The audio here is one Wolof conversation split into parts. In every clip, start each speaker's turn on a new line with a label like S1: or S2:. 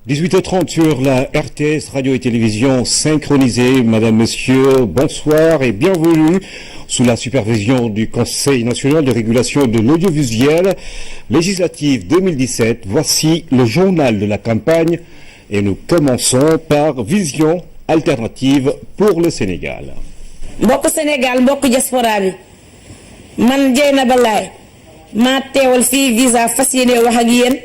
S1: 18h30 sur la RTS, radio et télévision synchronisée. Madame, Monsieur, bonsoir et bienvenue sous la supervision du Conseil national de régulation de l'audiovisuel législative 2017. Voici le journal de la campagne et nous commençons par Vision alternative pour le Sénégal.
S2: mbokk Sénégal mbokk diaspora bi man Dieynaba Laye maa teewal fii visa fas yéene wax ak yéen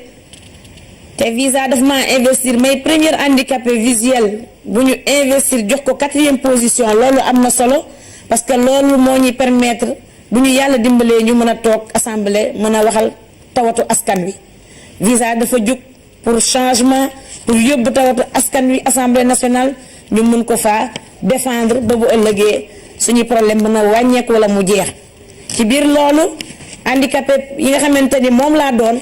S2: te visa daf maa investir may premier handicapé visuel bu ñu investir jox ko 4e position loolu am na solo parce que loolu moo ñuy permettre bu ñu yàlla dimbalee ñu mën a toog assemblée mën a waxal tawatu askan wi visa dafa jóg pour changement pour yóbbu tawatu askan wi assemblée nationale ñu mën ko faa défendre ba bu ëllëgee suñu problème mën a wàññeeku wala mu jeex ci biir loolu handicapé yi nga xamante ni moom laa doon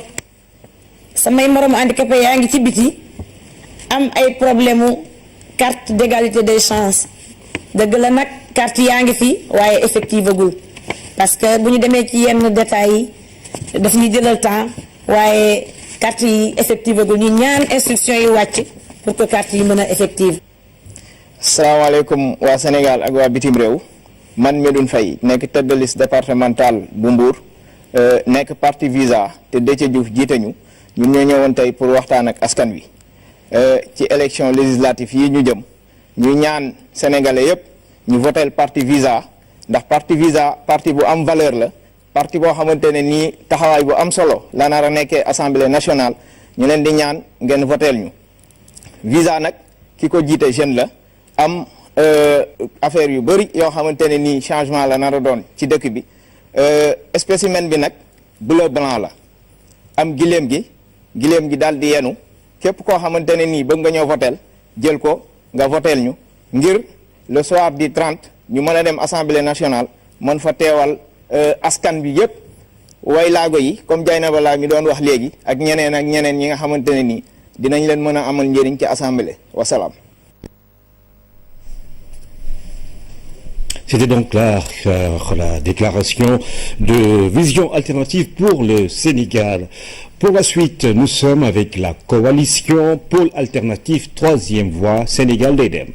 S2: samay moroom handicapé yaa ngi ci biti am ay problème mu carte d'égalité des chances dëgg la nag carte yaa ngi fi waaye effective agul parce que bu ñu demee ci yenn détails yi daf ñu jëlal temps waaye carte yi effective agul ñu ñaan instruction yi wàcc pour que carte yi mën a effective.
S3: salaamaaleykum waa Sénégal ak waa bitim réew man Medoune Faye nekk tête de liste départementale bu Mbour nekk parti visa te Déthié Diouf jiite ñu ñun ñoo ñëwoon tey pour waxtaan ak askan wi ci élection législative yi ñu jëm ñu ñaan sénégalais yépp ñu votel parti visa ndax parti visa parti bu am valeur la parti boo xamante ne nii taxawaay bu am solo la nar a nekkee assemblée nationale ñu leen di ñaan ngeen votel ñu visa nag ki ko jiite jeune la am affaire yu bëri yoo xamante ne nii changement la nar a doon ci dëkk bi spécimen bi nag bleu blanc la am giléem gi daal di yenu képp koo xamante ne nii bëgg nga ñëw votel jël ko nga votel ñu ngir le soir du 30 ñu mën a dem assemblée nationale mën fa teewal askan bi yépp way laago yi comme Dieynaba Laye mi doon wax léegi ak ñeneen ñi nga xamante ne nii dinañ leen mën a amal njëriñ ci assemblée wasalaam.
S1: C'était donc la déclaration de Vision alternative pour le Sénégal. Pour la suite, nous sommes avec la coalition Pôle alternatif 3e voie Sénégal day dem.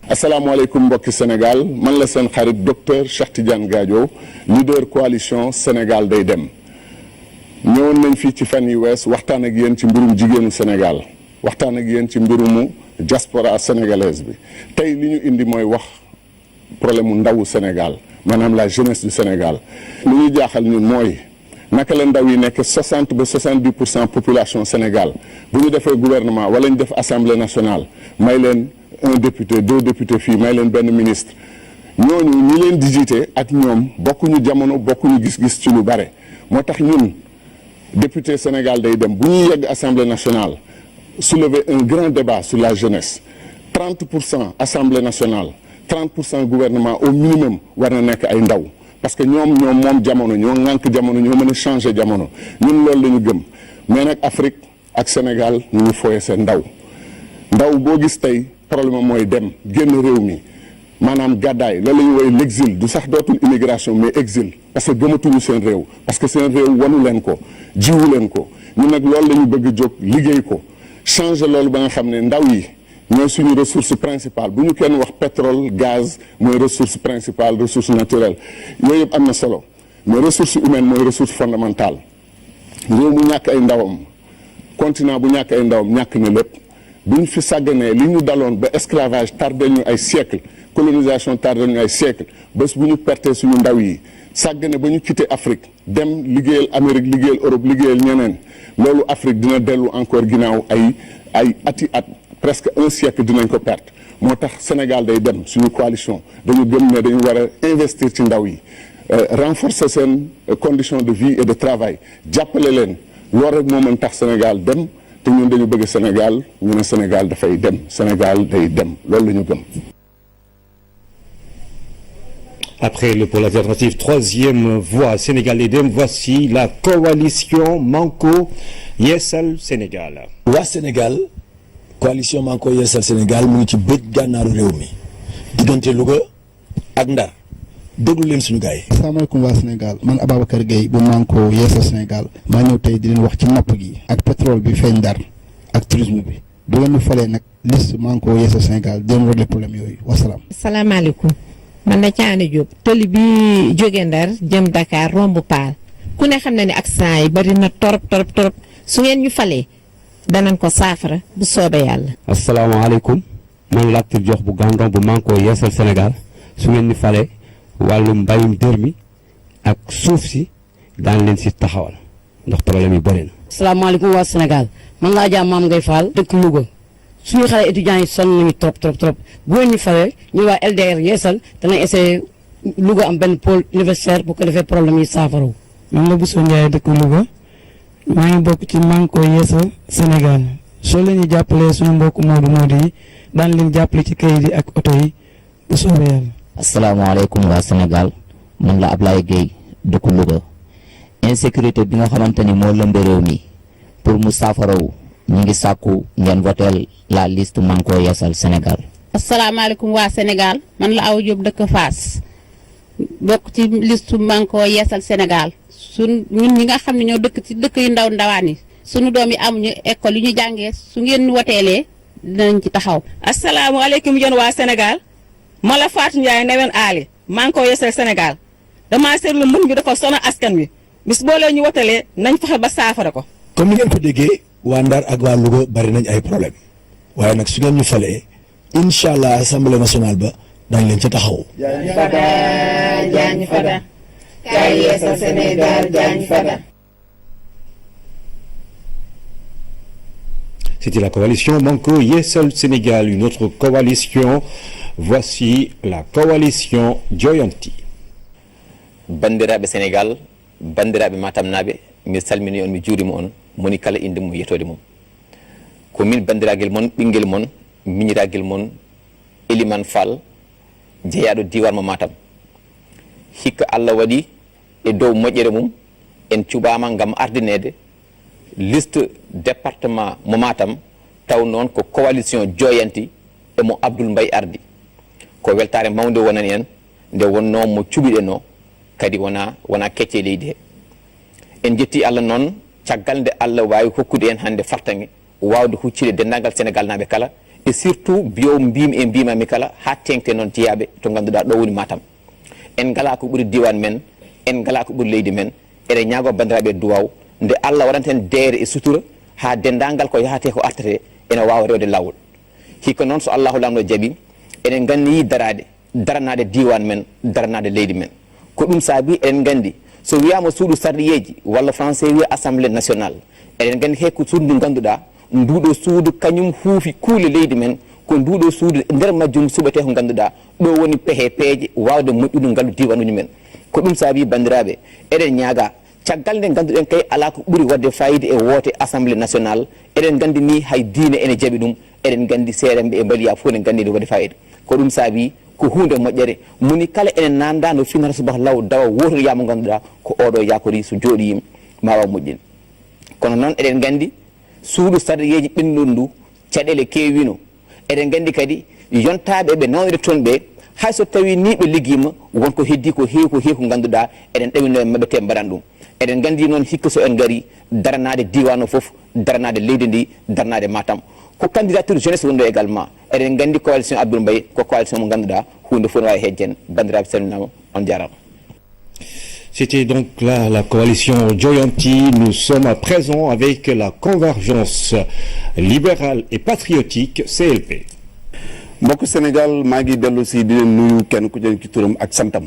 S4: asalaamaaleykum mbokki Sénégal man la seen xarit docteur Cheikh Tidiane Gadio leader coalition Sénégal day dem ñëwoon nañ fii ci fan yi wees waxtaan ak yéen ci mbirum jigéenu Sénégal waxtaan ak yéen ci mbirumu diaspora sénégalaise bi tey li ñu indi mooy wax problème mu ndawu Sénégal maanaam la jeunesse du Sénégal li ñu jaaxal ñun mooy naka la ndaw yi nekk 60 ba 70% population Sénégal bu ñu defee gouvernement wala ñu def assemblée nationale may leen un député 2 députés fii may leen benn ministre ñooñu ñi leen di jiite ak ñoom bokkuñu jamono bokkuñu gis-gis ci lu bare moo tax ñun député Sénégal day dem bu ñuy yegg assemblée nationale soulever un grand débat sur la jeunesse 30% assemblée nationale 30% gouvernement au minimum war na nekk ay ndaw parce que ñoom moom jamono ñoo ŋànk jamono ñoo mën a changer jamono ñun loolu la ñu gëm mais nag Afrique ak Sénégal ñu ngi fooye seen ndaw boo gis tey problème mooy dem génn réew mi maanaam gàddaay loolu la ñu woy l'exil du sax dootul immigration mais exil parce que gëmatuñu seen réew parce que seen réew wanu leen ko jiwu leen ko ñun nag loolu la ñu bëgg jóg liggéey ko changer loolu ba nga xam ne ndaw yi ñooy suñu ressource principale bu ñu kenn wax pétrole gaz mooy ressource principale ressource naturelle yooyu yëpp am na solo mais ressource humaine mooy ressource fondamentale réew mu ñàkk ay ndawam continent bu ñàkk ay ndawam ñàkk na lépp bu ñu fi sàgganee li ñu daloon ba esclavage tardé ñu ay siècle colonisation tardé ñu ay siècle bés bu ñu perte suñu ndaw yi sàggane ba ñu quitté Afrique dem liggéeyal Amérique liggéeyal Europe liggéeyal ñeneen loolu Afrique dina dellu encore ginnaaw ay ati at presque un siècle dinañ ko perte moo tax Sénégal day dem suñu coalition dañu gëm ne dañu war a investir ci ndaw yi renforcer seen conditions de vie et de travail jàppale leen loolu rek moo mën tax Sénégal dem te ñun dañu bëgg Sénégal ñu ne Sénégal dafay dem Sénégal day dem loolu la ñu gëm.
S1: Après le pôle alternatif 3e voie Sénégal day dem, voici la coalition Manko Yeesal Sénégal.
S5: waa Sénégal coalition Manko Yeesal Sénégal mu ngi ci bëj gànnaaru réew mi diggante Louga ak Ndar déglu leen suñu gars yi.
S6: asalaamaaleykum waa Sénégal man Ababacar Gueye bu Manko Yeesal Sénégal maa ñëw tey di leen wax ci napp gi ak pétrole bi feeñ Ndar ak tourisme bi bu ngeen ñu falee nag liste Manko Yeesal Sénégal dinañ régler problème yooyu wasalaam.
S7: salaamaaleykum man la Thiané Diop tëli bi jóge Ndar jëm Dakar romb Paal ku ne xam na ne accident yi bari na torop su ngeen ñu falee danañ ko saafara bu soobee yàlla.
S8: asalaamaaleykum man Latir Jox bu Gandon bu Manko Yeesal Sénégal su ngeen ñu falee wàllu mbayum dër mi ak suuf si daan leen si taxawal ndax problème yi bëri na.
S9: asalaamaaleykum waa Sénégal man laa jaam Maam Ngay Fall dëkk Louga suñu xale étudiants yi sonn nañu trop bu ngeen ñu falee ñu waa LDR Yeesal danañ essayer Louga am benn pôle universitaire bu ko defee problème yi saafaraw.
S10: man la Bousso Ndiaye dëkk Louga maa ngi bokk ci Manko Yeesal Sénégal soo leen ñu jàppalee suñu mbokku Modou yi daan leen jàppale ci kayit yi ak oto yi bu soobee yàlla.
S11: asalaamaaleykum waa Sénégal man la Ablaye Gueye dëkk Louga insécurité bi nga xamante ni moo lëmbe réew mi pour mu saafarawu ñu ngi sàkku ngeen voteel la liste Manko Yeesal Sénégal.
S12: asalaamaaleykum waa Sénégal man la Awa Diop dëkk Fass bokk ci liste Manko Yeesal Sénégal ñun ñi nga xam ne ñoo dëkk ci dëkk yu ndawaan yi sunu doom yi amuñu école yu ñu jàngee su ngeen woteelee dinañ ci taxaw.
S2: asalaamaaleykum yéen waa Sénégal ma la Fatou Ndiaye newen aali Manko Yeesal Sénégal damaa seetlu mbënd bi dafa sonal askan wi bis boo leen ñu wotelee nañ fexe ba saafara ko.
S5: comme ni ngeen ko déggee waa Ndar ak waa Louga bari nañ ay problème waaye nag su ngeen ñu falee incha allah assemblée nationale ba dañ leen ca taxaw.
S7: Jaañ Fada kaay Yeesal Sénégal Jaañ Fada.
S1: C'était la coalition Manko Yeesal Sénégal, une autre coalition. Voici la coalition Joyanti.
S13: Bandiraɓe Sénégal, bandiraɓe Matamnaɓe, mi salmini on mi juurima on moni kala inde mum yetode mum. Ko min bandiraguel mon ɓinguel mon miñiraguel mon Eliman Fall jeeyaɗo diwan mo Matam. Hikka Allah waɗi e dow moƴƴere mum en cuɓama gam ardinede liste département mo Matam taw noon ko coalition Joyanti e mo Abdoul Mbaye ardi ko weltare mawde wonani en nde wonno mo cuɓiɗeno kadi wona kecce leydi he en jetti Allah noon caggal nde Allah wawi hokkude en hande fartange wawde huccide dendagal Sénégal naɓe kala et surtout biyo mbimami kala ha tengte noon jeeyaɓe to ganduɗa ɗo woni Matam en gala ko ɓuuri diwan men en gala ko ɓuuri leydi men eɗen ñaago bandiraɓe duwaw nde Allah waɗanta en deere e sutura ha dendagal ko yahate ko artate ene wawa rewde lawol hikka noon so Allahu lamɗo jaaɓi eɗen ganni daranade diwan men daranade leydi men ko ɗum saabi eɗen gandi so wiyama suudu sarɗiyeji walla français wiya assemblée nationale eɗen gandi hekko suudu ndu ganduɗa nduɗo suudu kañum huufi kuule leydi men ko nduɗo suudu nder majjum suɓete ko ganduɗa ɗo woni peeje wawde moƴƴude ngallu diwanuji men ko ɗum saabi bandiraɓe eɗen ñaaga caggal nde ganduɗen kay ala ko ɓuuri wadde fayida e woote assemblée nationale eɗen gandi ni hay diine ene jaaɓi ɗum eɗen gandi seeɗenɓe e mbaliya fof ne gandi ne waɗi fayida ko ɗum saabi ko hunde moƴƴere moni kala enen nanda no finata subaka law dawa wotoyama ganduɗa ko oɗo yakori so jooɗi ma waw moƴƴin kono noon eɗen gandi suudu sarɗiyeji ɓennuɗo ndu caɗele kewino eɗen gandi kadi yontaɓe ɓe nawde toon ɓe hayso tawi ni ɓe ligguima wonko heddi ko heewi ko ganduɗa eɗen ɗawino e mabɓe te mbaɗan ɗum eɗen gandi noon hikka so en gari daranade diwan o foof daranade leydi ndi daranade Matam ko candidature jeunesse wonɗo également eɗen gandi coalition Abdoul Mbaye ko coalition mo ganduɗa hunde fof ne wawi hejjen bandiraɓe salminama on jarama.
S1: C'était donc là la coalition Joyanti. Nous sommes à présent avec la convergence libérale et patriotique CLP.
S4: mbokk Sénégal maa ngi dellu si di leen nuyu kenn ku jëm ci turam ak santam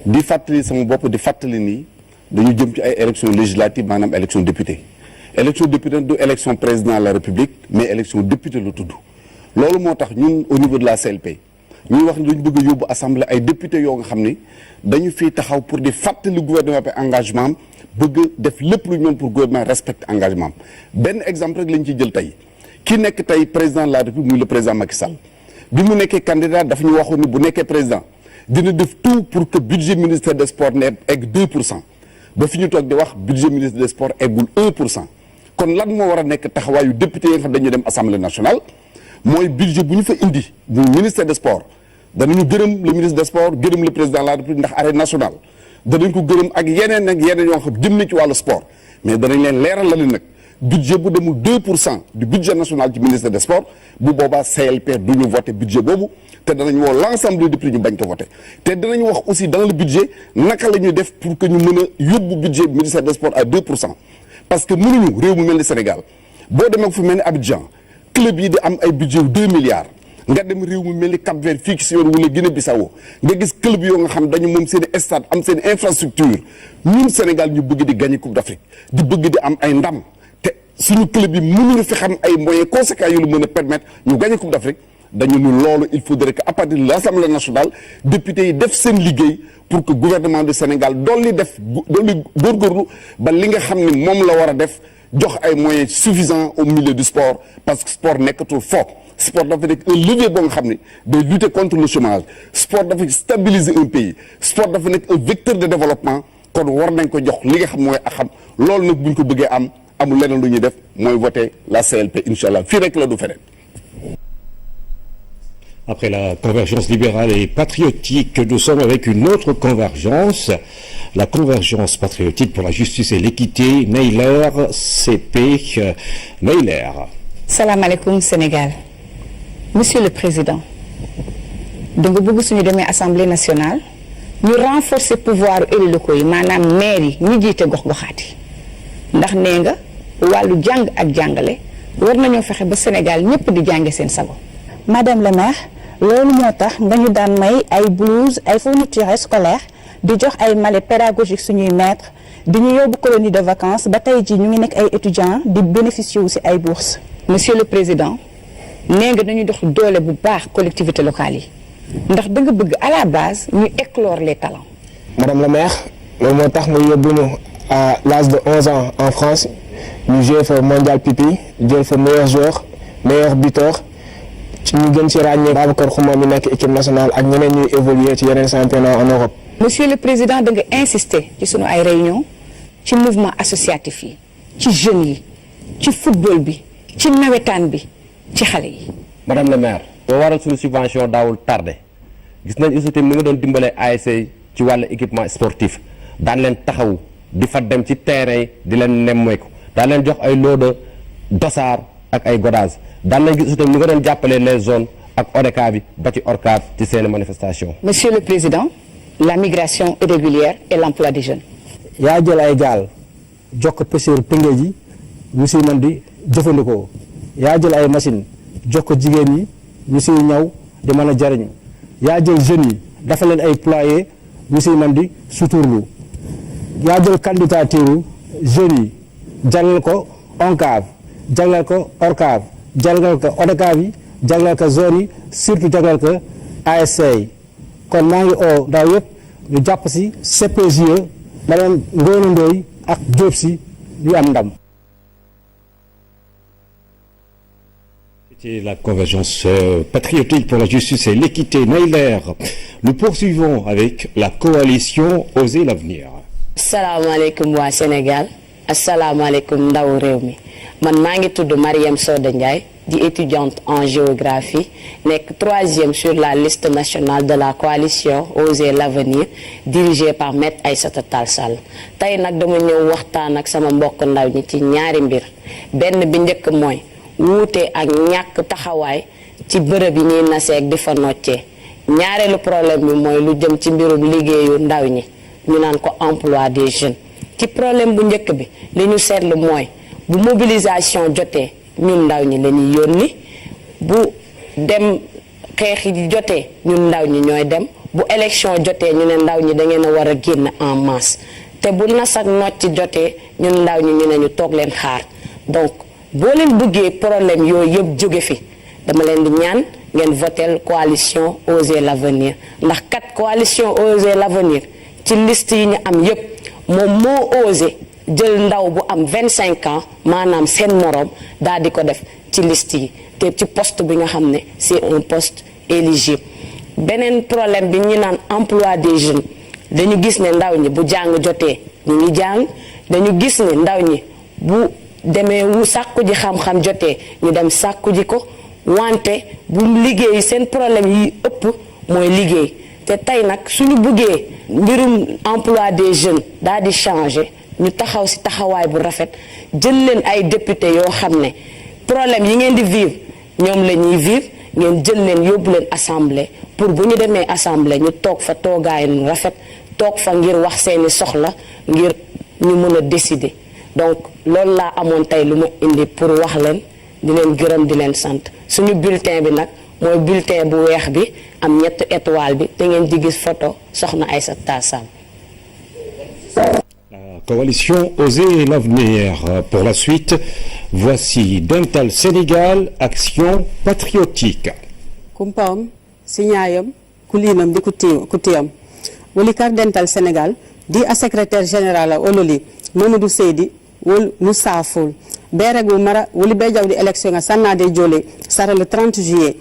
S4: di fàttali sama bopp di fàttali ni dañu jëm ci ay élection législative maanaam élection député du élection président de la République mais élection député la tudd loolu moo tax ñun au niveau de la CLP ñuy wax ni dañu bëgg a yóbbu assemblée ay député yoo nga xam ni dañu fiy taxaw pour di fàttali gouvernement bi engagement am bëgg def lépp lu ñu mën pour gouvernement respecte engagement am benn exemple rek lañ ciy jël tey ki nekk tey président de la République muy le président Macky Sall bi mu nekkee candidat dafa ñu waxoon ni bu nekkee président dina def tout pour que budget ministère des sports ne egg 2% ba fi ñu toog di wax budget ministre des sports eggul 1%. kon lan moo war a nekk taxawaayu député yi nga xam dañuy dem assemblée nationale mooy budget bu ñu fa indi bu ministère des sports danañu gërëm le ministre des sports gërëm le président de la République ndax arène nationale danañ ko gërëm ak yeneen yoo xam jëm na ci wàllu sport mais danañ leen leeral la leen nag budget bu demul 2% du budget national du ministère des sports bu boobaa CLP du ñu voté budget boobu te danañ woo l'ensemble des députés ñu bañ ko voté te danañ wax aussi dans le budget naka la ñuy def pour que ñu mën a yóbbu budget ministère des sports à 2% parce que mënuñu réew mu mel ni Sénégal boo demee fu mel ni Abidjan club yi di am ay budget yu 2 milliards nga dem réew mu mel ni Cap Vert fii ci si yoon wala Guinée-Bissau nga gis club yoo nga xam dañu moom seen i stade am seen infrastructure ñun Sénégal ñu bëgg di gagner Coupe d'Afrique di bëgg di am ay ndam te suñu club yi mënuñu fi xam ay moyens conséquents yu lu mën a permettre ñu gagner Coupe d'Afrique dañu ni loolu il faudrait que à partir de l'Assemblée nationale députés yi def seen liggéey pour que gouvernement du Sénégal dolli góorgóorlu ba li nga xam ne moom la war a def jox ay moyens suffisants au milieu du sport parce que sport nekkatul fo sport dafa nekk un levier boo nga xam ne day lutter contre le chômage sport dafa stabiliser un pays sport dafa nekk un vecteur de développement kon war nañ ko jox li nga xam mooy ak xam loolu nag buñ ko bëggee am amul leneen lu ñuy def mooy voter la CLP incha allah fii rek la du feneen.
S1: Après la convergence libérale et patriotique, nous sommes avec une autre convergence, la convergence patriotique pour la justice et l'équité, Neyler CP. Neyler.
S14: Salam alaikum Sénégal. Monsieur le Président, donc bëgg suñu demee Assemblée nationale ñu renforcer pouvoir élus locaux yi maanaam maire yi ñu jiite gox-goxaat yi ndax nee nga wàllu jàng ak jàngale war nañoo fexe ba Sénégal ñëpp di jànge seen sago.
S15: Madame la maire loolu moo tax nga ñu daan may ay blouse ay fournitures scolaires di jox ay mallets pédagogiques suñuy maîtres di ñu yóbbu colonie de vacances ba tey ji ñu ngi nekk ay étudiants di bénéficier wu ci ay bourses.
S14: Monsieur le Président nee nga dañu dox doole bu baax collectivités locales yi ndax da nga bëgg à la base ñu éclore les talents.
S16: Madame la maire loolu moo tax nga yóbbu ñu à l'âge de 11 ans en France ñu joué fa mondial pipi jël fa meilleur joueur meilleur buteur. ci ñu gën ci ràññee Babacar Xuma mi nekk équipe nationale ak ñeneen ñuy évoluer ci yeneen championnat en Europe.
S14: Monsieur le Président da nga insister ci sunu ay réunion ci mouvement associatif yi ci jeunes yi ci football bi ci nawetaan bi ci xale yi.
S8: Madame la maire boo waral suñu subvention daawul tardé gis nañ aussi tamit ni nga doon dimbalee ASC ci wàllu équipement sportif daan leen taxawu di fa dem ci terrain yi di leen nemmeeku daan leen jox ay lot de dossard ak ay godage daan nañ gis aussi tamit ni nga doon jàppale les zones ak ODCAV bi ba ci ORCAV ci seen manifestation.
S14: Monsieur le Président, la migration irrégulière et l'emploi des jeunes.
S16: yaa jël ay gaal jox ko pêcheur Tëngéej ji ñu siy mën di jëfandikoo yaa jël ay machine jox ko jigéen ñi ñu siy ñaw di mën a jariñu yaa jël jeunes yi dafa leen ay ployé ñu siy mën di suturlu yaa jël candidature jeunes yi jagleel ko ONCAV jagleel ko ORCAV jagleel ko ODCAV yi jagleel ko zone yi surtout jagleel ko ASC yi kon maa ngi oo ndaw yëpp ñu jàpp si CPGE madame Ngoné Ndoye ak Diop si ñu am ndam.
S1: C'était la convergence patriotique pour la justice et l'équité, Neyler. Nous poursuivons avec la coalition Oser l'avenir.
S9: salaamaaleykum waa Sénégal asalaamaaleykum ndaw réew mi man maa ngi tudd Mariam Soda Ndiaye di étudiante en géographie nekk 3e sur la liste nationale de la coalition Oser l'avenir dirigée par Maître Aïssata Tall Sall tey nag dama ñëw waxtaan ak sama mbokk ndaw ñi ci ñaari mbir benn bi njëkk mooy wuute ak ñàkk taxawaay ci bërëb yi ñuy naseeg di fa noccee ñaareelu problème bi mooy lu jëm ci mbirum liggéeyu ndaw ñi ñu naan ko emploi des jeunes ci problème bu njëkk bi li ñu seetlu mooy bu mobilisation jotee ñun ndaw ñi la ñuy yónni bu dem xeex yi jotee ñun ndaw ñi ñooy dem bu élection jotee ñu ne ndaw ñi da ngeen a war a génn en masse te bu nas ak nocc jotee ñun ndaw ñi ñu ne ñu toog leen xaar donc boo leen bëggee problème yooyu yëpp jóge fi dama leen di ñaan ngeen votel coalition Oser l'avenir ndax kat coalition Oser l'avenir ci liste yi ñu am yëpp moom moo osé jël ndaw bu am 25 ans maanaam seen moroom daal di ko def ci liste yi te ci poste bi nga xam ne c'est un poste éligible beneen problème bi ñu naan emploi des jeunes dañu gis ne ndaw ñi bu jàng jotee ñu ngi jàng dañu gis ne ndaw ñi bu demee wu sàkku ji xam-xam jotee ñu dem sàkku ji ko wante bu liggéey seen problème yi ëpp mooy liggéey te tey nag suñu buggee mbirum emploi des jeunes daal di changer
S2: ñu taxaw ci taxawaay bu rafet jël leen ay député yoo xam ne problème yi ngeen di vivre ñoom la ñuy vivre ngeen jël leen yóbbu leen assemblée pour bu ñu demee assemblée ñu toog fa toogaay nu rafet toog fa ngir wax seeni soxla ngir ñu mën a décider donc loolu laa amoon tey lu ma indi pour wax leen di leen gërëm di leen sant suñu bulletin bi nag mooy bulletin bu weex bi am ñetti étoile bi te ngeen di gis photo soxna Aïssata Tall Sall.
S1: Coalition Oser l'avenir. Pour la suite, voici Dental Sénégal, action patriotique.
S17: Kumpam, signayam, kulinam di kutiyam. Woli kar Dental Sénégal, di a secrétaire général Ololi, Mamadou Seydi, wol Moussaful. Beregu mara, woli bejaw di élection nga sanna de jole, sara le 30 juillet.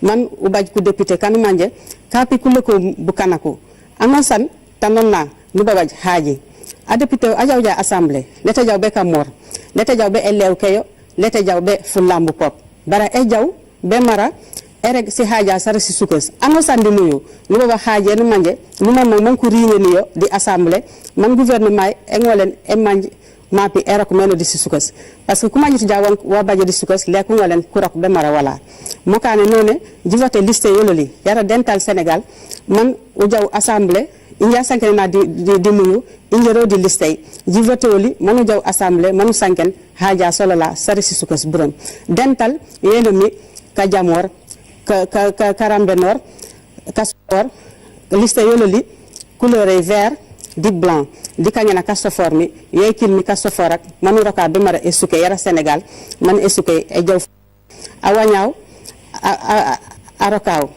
S17: Man ubaj ku député kanumanje, kapi kuleko bukanako. Anosan, tanonna, nubabaj haji. A député ajawja assemblée leta jaw be kamor leta jaw be elew keyo leta jaw be fulambu pop bara e jaw be mara ereg si haja sara si sukus ano sandi nuyu lu baba haje no manje lu man ko riine niyo di assemblée man gouvernement e ngolen e manji mapi era ko meno di si sukus parce que kuma jitu jawon wa baje di sukus le ko ngolen kurok be mara wala mokane none di voter liste yololi yara Dental Sénégal man o jaw assemblée inja sanken na di nuyu injero di listay ji votoli manu jaw assemblée manu sanken haja solola sari si sukas buram Dental yeno mi ka jamor ka karambe nor ka sor listay yololi couleur vert di blanc di kanyana ka sofor mi yekil mi ka sofor ak manu roka be mara esuke yara Sénégal man esuke e jaw awanyaw a rokaw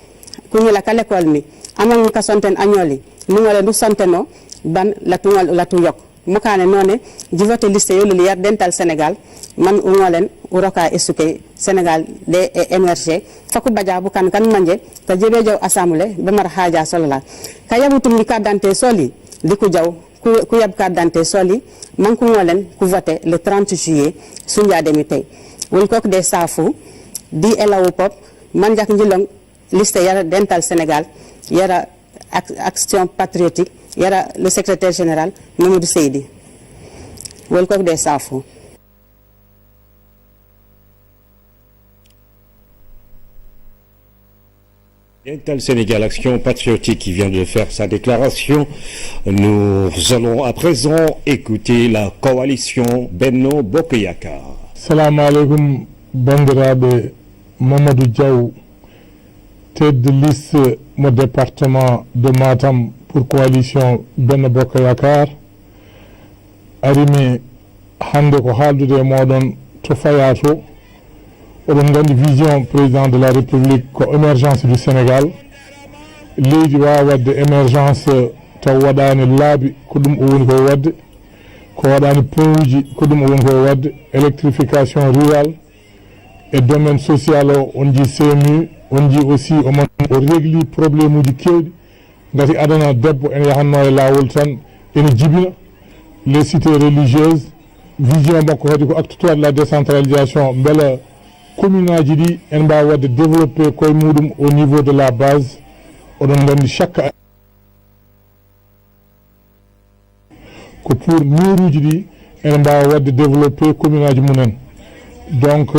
S17: kunyela ka l'école mi amang ka sonten agnoli nungale du santeno ban la tu yok mokane none di voter liste yolu yar Dental Sénégal man ngolen uroka esuke Sénégal de émerger faku baja bu kan manje ta jebe jaw assemblée be mar haja solala ka yabutum ni carte d'identité soli di ku jaw ku yab carte d'identité soli man ku ngolen ku voter le 30 juillet sunya demi tay wol kok de safu di elawu pop man jak njilong liste yar Dental Sénégal yara action patriotique yara le secrétaire général Mamadou Seydi wol ko de safu
S1: Dental Sénégal, action patriotique qui vient de faire sa déclaration. Nous allons à présent écouter la coalition Benno Bokk Yakaar.
S18: Salam alaikum bandiraɓe, Mamadou Diaw, tête de liste mon département de Matam pour coalition Benno Bokk Yakaar arimi hande ko haaldude e moɗon to faya to oɗon gandi vision président de la république ko émergence du Sénégal leydi wawa wadde émergence taw waɗani laabi ko ɗum o woni koye wadde ko waɗani pont uji ko ɗum o woni koye wadde électrification rural e domaine social o on ji CMU on ji aussi o régli probléme uji kewɗi gati adana debbo ene yahanno e lawol tan ene jibina les cités religieuses vision makko kadi ko acte 3 de la décentralisation beela commune aji ɗi en mbawa wadde développé koye muɗum au niveau de la base oɗon gandi chaque ko pour maire uji ɗi ene mbawa wadde développé commune aji mumen donc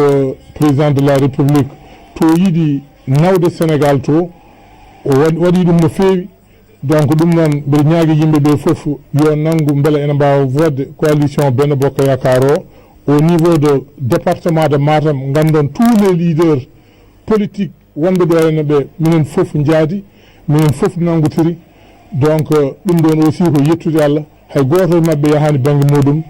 S18: président de la république to yiɗi nawde Sénégal to o waɗi ɗum no feewi donc ɗum noon mbiɗa ñaagui yimɓeɓe foof yo nanggu beele ene mbawa wadde coalition Benno Bokk Yakaar o au niveau de département de Matam gandon tous les leaders politiques wonɓe ɗo henne ɓe minen foof jaadi minen foof nanggotiri donc ɗum ɗon aussi ko yettude Allah hay goto mabɓe yahani banggue muɗum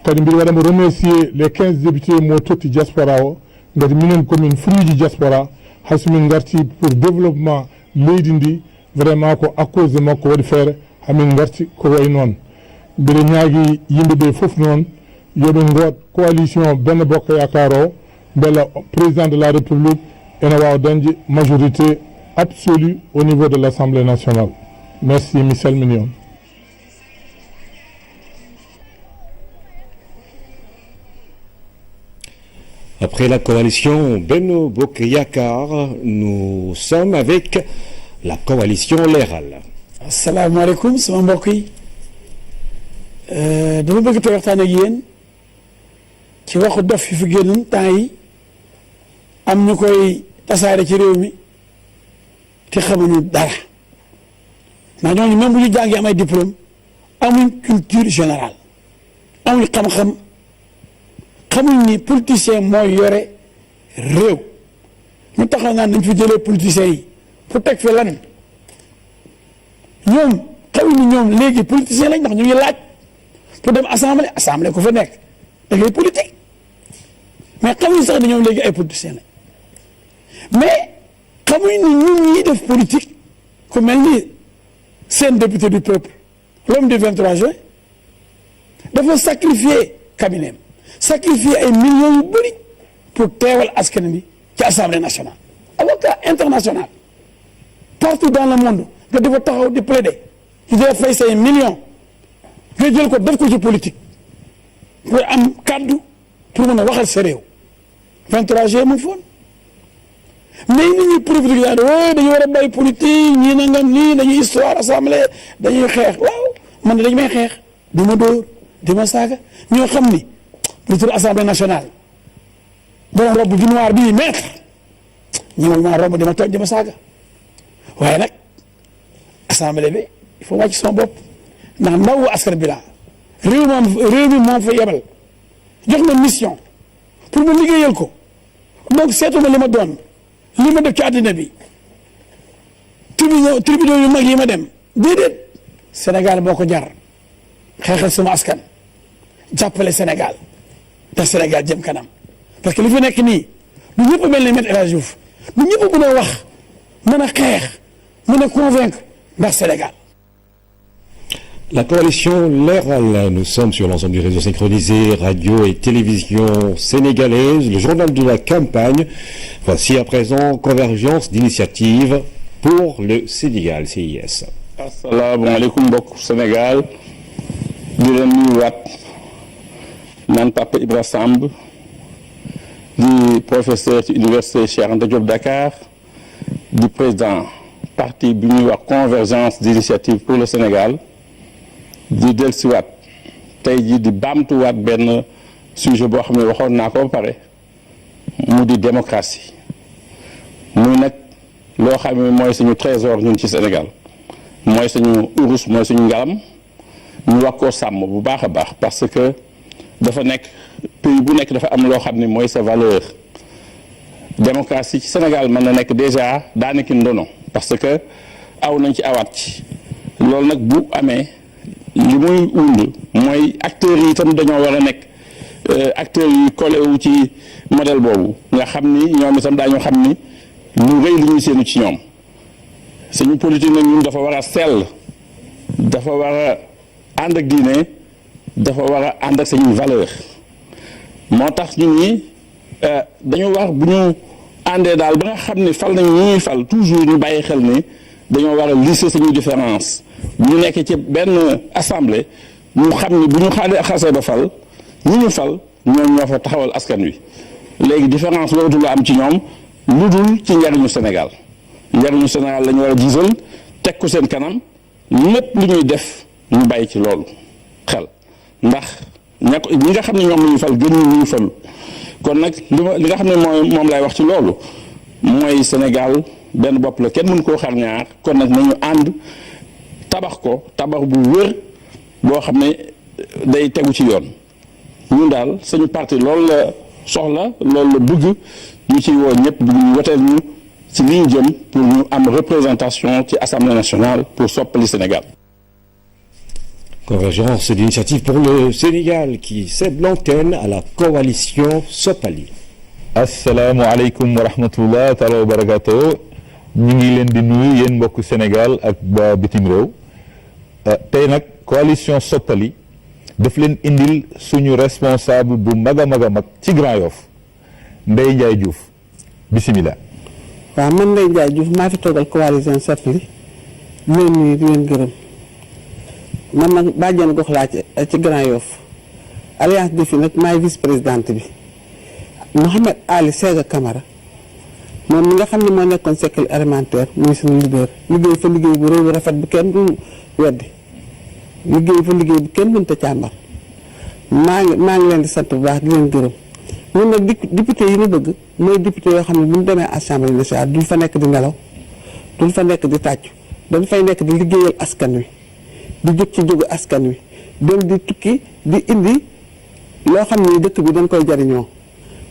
S18: kadi mbiɗa waɗamo remercier les 15 députés mo totti diaspora o gati minen komin fruiji diaspora haysomin garti pour développement leydi ndi vraiment ko à cause de makko waɗi feere hamin garti ko way noon mbiɗa ñaagui yimɓeɓe foof noon yoɓe goot coalition Benno Bokk Yakaar o beela président de la république ene wawa dañde majorité absolue au niveau de l'Assemblée nationale. Merci, mi salmini on.
S1: Après la coalition Benno Bokk Yakaar, nous sommes avec la coalition Leral.
S19: asalaamaaleykum sama mbokk yi dama bëgg te waxtaan ak yéen ci waxu dof yi fi génn temps yi am ñu koy tasaare ci réew mi te xamuñu dara ndax ñooñu même bu ñu jàngee am ay diplôme amuñ culture générale amuñ xam-xam xamuñ ni politicien mooy yore réew ñu taxaw naan nañ fi jëlee politiciens yi pour teg fi lan ñoom xamuñ ni ñoom léegi politiciens lañ ndax ñu ngi laaj pour dem assemblée ku fa nekk da ngay politique mais xamuñ sax ne ñoom léegi ay politiciens lañ mais xamuñ ni ñun ñuy def politique ku mel ni seen député du peuple l'homme du 23 juin dafa sacrifier cabinet sacrifier ay millions yu bëri pour teewal askan bi ci assemblée nationale. avocat international partout dans le monde nga dafa taxaw di plaider ci dee fay say millions nga jël ko def ko ci politique pour am kaddu pour mën a waxal sa réew 23 juin mu foon mais nit ñi profité daal dañu war a bàyyi politique ñii nangam nii dañuy histoire assemblée dañuy xeex waaw man dañu may xeex di ma dóor di ma saaga ñoo xam ni lu tudd assemblée nationale borom robe bu noir bii maître ñi ma romb di ma toj di ma saaga waaye nag assemblée bi il faut wàcc sama bopp ndax ndawu askan bi laa réew mi moom fa yebal jox ma mission pour ma liggéeyal ko donc seetuma li ma doon li ma def ci àddina bi tribunaux yu mag yi ma dem déedéet Sénégal boo ko jar xeexal sama askan jàppale Sénégal te Sénégal jëm kanam parce que li fi nekk nii du ñëpp mel ne Me El Hadji Diouf du ñëpp mën a wax mën a xeex mën a convaincre ndax Sénégal.
S1: La coalition Leral, nous sommes sur l'ensemble du réseau synchronisé, radio et télévision sénégalaise, le journal de la campagne. Voici à présent Convergence d'initiative pour le Sénégal, CIS.
S4: asalaamaaleykum mbokk Sénégal di leen nuyuwaat naan Papa Ibra Samb di professeur ci université Cheikh Anta Diop Dakar di président parti bi ñuy wax Convergence d'initiative pour le Sénégal di dellusiwaat tey jii di baamtuwaat benn sujet boo xam ne waxoon naa ko ba pare mu di démocratie muy nag loo xam ne mooy suñu trésor ñun ci Sénégal mooy suñu urus mooy suñu ngalam ñu wax koo sàmm bu baax a baax parce que dafa nekk pays bu nekk dafa am loo xam ne mooy sa valeur démocratie ci Sénégal mën na nekk déjà daanaki ndono parce que aw nañ ci awaat ci loolu nag bu amee li muy wund mooy acteurs yi itam dañoo war a nekk acteurs yi collé wu ci modèle boobu nga xam ni ñoom itam daañu xam ni lu rëy li ñuy seenu ci ñoom suñu politique nag ñun dafa war a sell dafa war a ànd ak diine dafa war a ànd ak suñuy valeur moo tax ñun ñi dañu war bu ñu àndee daal ba nga xam ne fal nañu ñuy fal toujours ñu bàyyi xel ni dañoo war a lisser suñuy différence bu ñu nekkee ci benn assemblée ñu xam ni bu ñu xasee ba fal ñi ñu fal ñoom ñoo fa taxawal askan wi léegi différence loolu la am ci ñoom lu dul ci njariñu Sénégal njariñu Sénégal la ñu war a jiital teg ko seen kanam lépp lu ñuy def ñu bàyyi ci loolu xel ndax ñi nga xam ne ñoom la ñu fal gën ñu fal kon nag li nga xam ne moom lay wax ci loolu mooy Sénégal benn bopp la kenn mënu koo xar ñaar kon nag nañu ànd tabax ko tabax bu wër boo xam ne day tegu ci yoon ñun daal suñu parti loolu la soxla loolu la bëgg ñu ciy woo ñëpp bëgg ñu woteel ñu ci li ñu jëm pour ñu am représentation ci Assemblée nationale pour soppali Sénégal.
S1: Convergence d'initiative pour le Sénégal qui cède l'antenne à la coalition Soppali.
S20: asalaamaaleykum wa rahmatullah taala wa barakatuh ñu ngi leen di nuyu yéen mbokku Sénégal ak ba bitim réew tey nag coalition Soppali daf leen indil suñu responsable bu mag a mag ci Grand Yoff Ndeye Ndiaye Diouf bisimilah.
S10: waaw man Ndeye Ndiaye Diouf maa fi toogal coalition Soppali di leen nuyu di leen gërëm man nag bàjjen gox laa ci Grand Yoff alliance Défi nag maay vice présidente bi Mouhamed Ali Sega Camara moom mi nga xam ne moo nekkoon sécurité alimentaire muy suñu leader liggéey fa liggéey bu rëy bu rafet bu kenn du weddi liggéey fa liggéey bu kenn mënta càmbar maa ngi leen di sant bu baax di leen gërëm ñun nag député yi ñu bëgg mooy député yoo xam ne bu ñu demee assemblée nationale duñ fa nekk di nelaw duñ fa nekk di tàccu dañ fay nekk di liggéeyal askan wi di jóg ci jógu askan wi dem di tukki di indi loo xam ne dëkk bi dañ koy jariñoo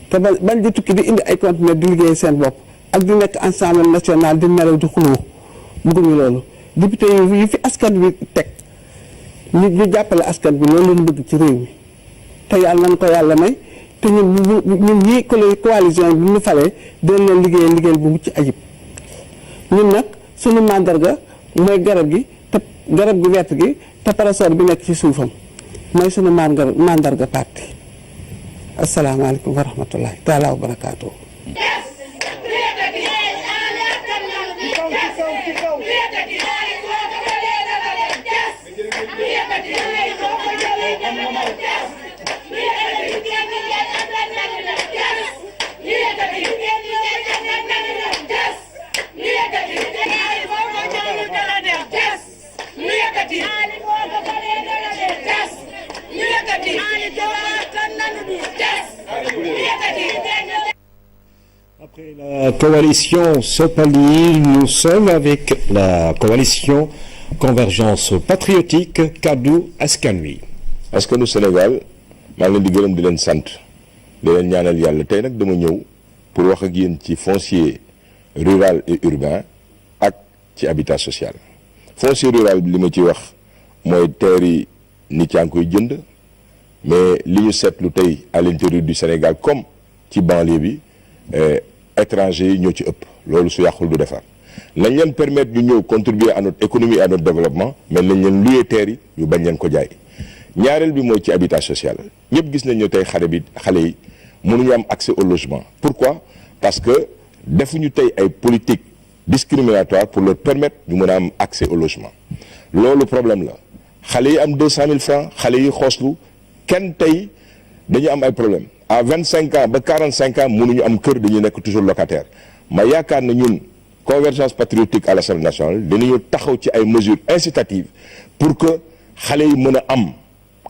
S10: te bañ di tukki di indi ay conteneur di liggéey seen bopp ak di nekk assemblée nationale di nelaw di xuloo bëgguñu loolu député yi fi askan wi teg ñu jàppale askan bi loolu lañu bëgg ci réew mi te yàlla nañ ko yàlla may te ñun ñii coalition bi ñu falee dinañ leen liggéeyal bu mucc ayib ñun nag suñu mandarga mooy garab gi te garab gi vert gi te parasol bi nekk ci suufam mooy suñu mandarga parti asalaamaaleykum wa rahmatullahi taala wa barakaatu.
S1: Après la coalition Sopali, nous sommes avec la coalition Convergence Patriotique Kaddu Askan Wi.
S21: askanu Sénégal maa ngi leen di gërëm di leen sant di leen ñaanal yàlla tey nag dama ñëw pour wax ak yéen ci foncier rural et urbain ak ci habitat social. foncier rural bi li ma ci wax mooy terre yi nit yaa ngi koy jënd mais li ñu seetlu tey à l'intérieur du Sénégal comme ci banlieue bi étrangers yi ñoo ci ëpp loolu su yàqul du defar nañ leen permettre ñu ñëw contribuer à notre économie et à notre développement mais nañ leen louer terre yi ñu bañ leen ko jaay. ñaareel bi mooy ci habitat social ñëpp gis nañ ne tey xale yi mënuñu am accès au logement. Pourquoi? Parce que defuñu tey ay politique discriminatoire pour leur permettre ñu mën a am accès au logement loolu problème la xale yi am 200 000 francs xale yi xooslu kenn tey dañu am ay problème à 25 ans ba 45 ans mënuñu am kër dañuy nekk toujours locataire ma yaakaar na ñun convergence patriotique à l'Assemblée nationale dinañu taxaw ci ay mesures incitatives pour que xale yi mën a am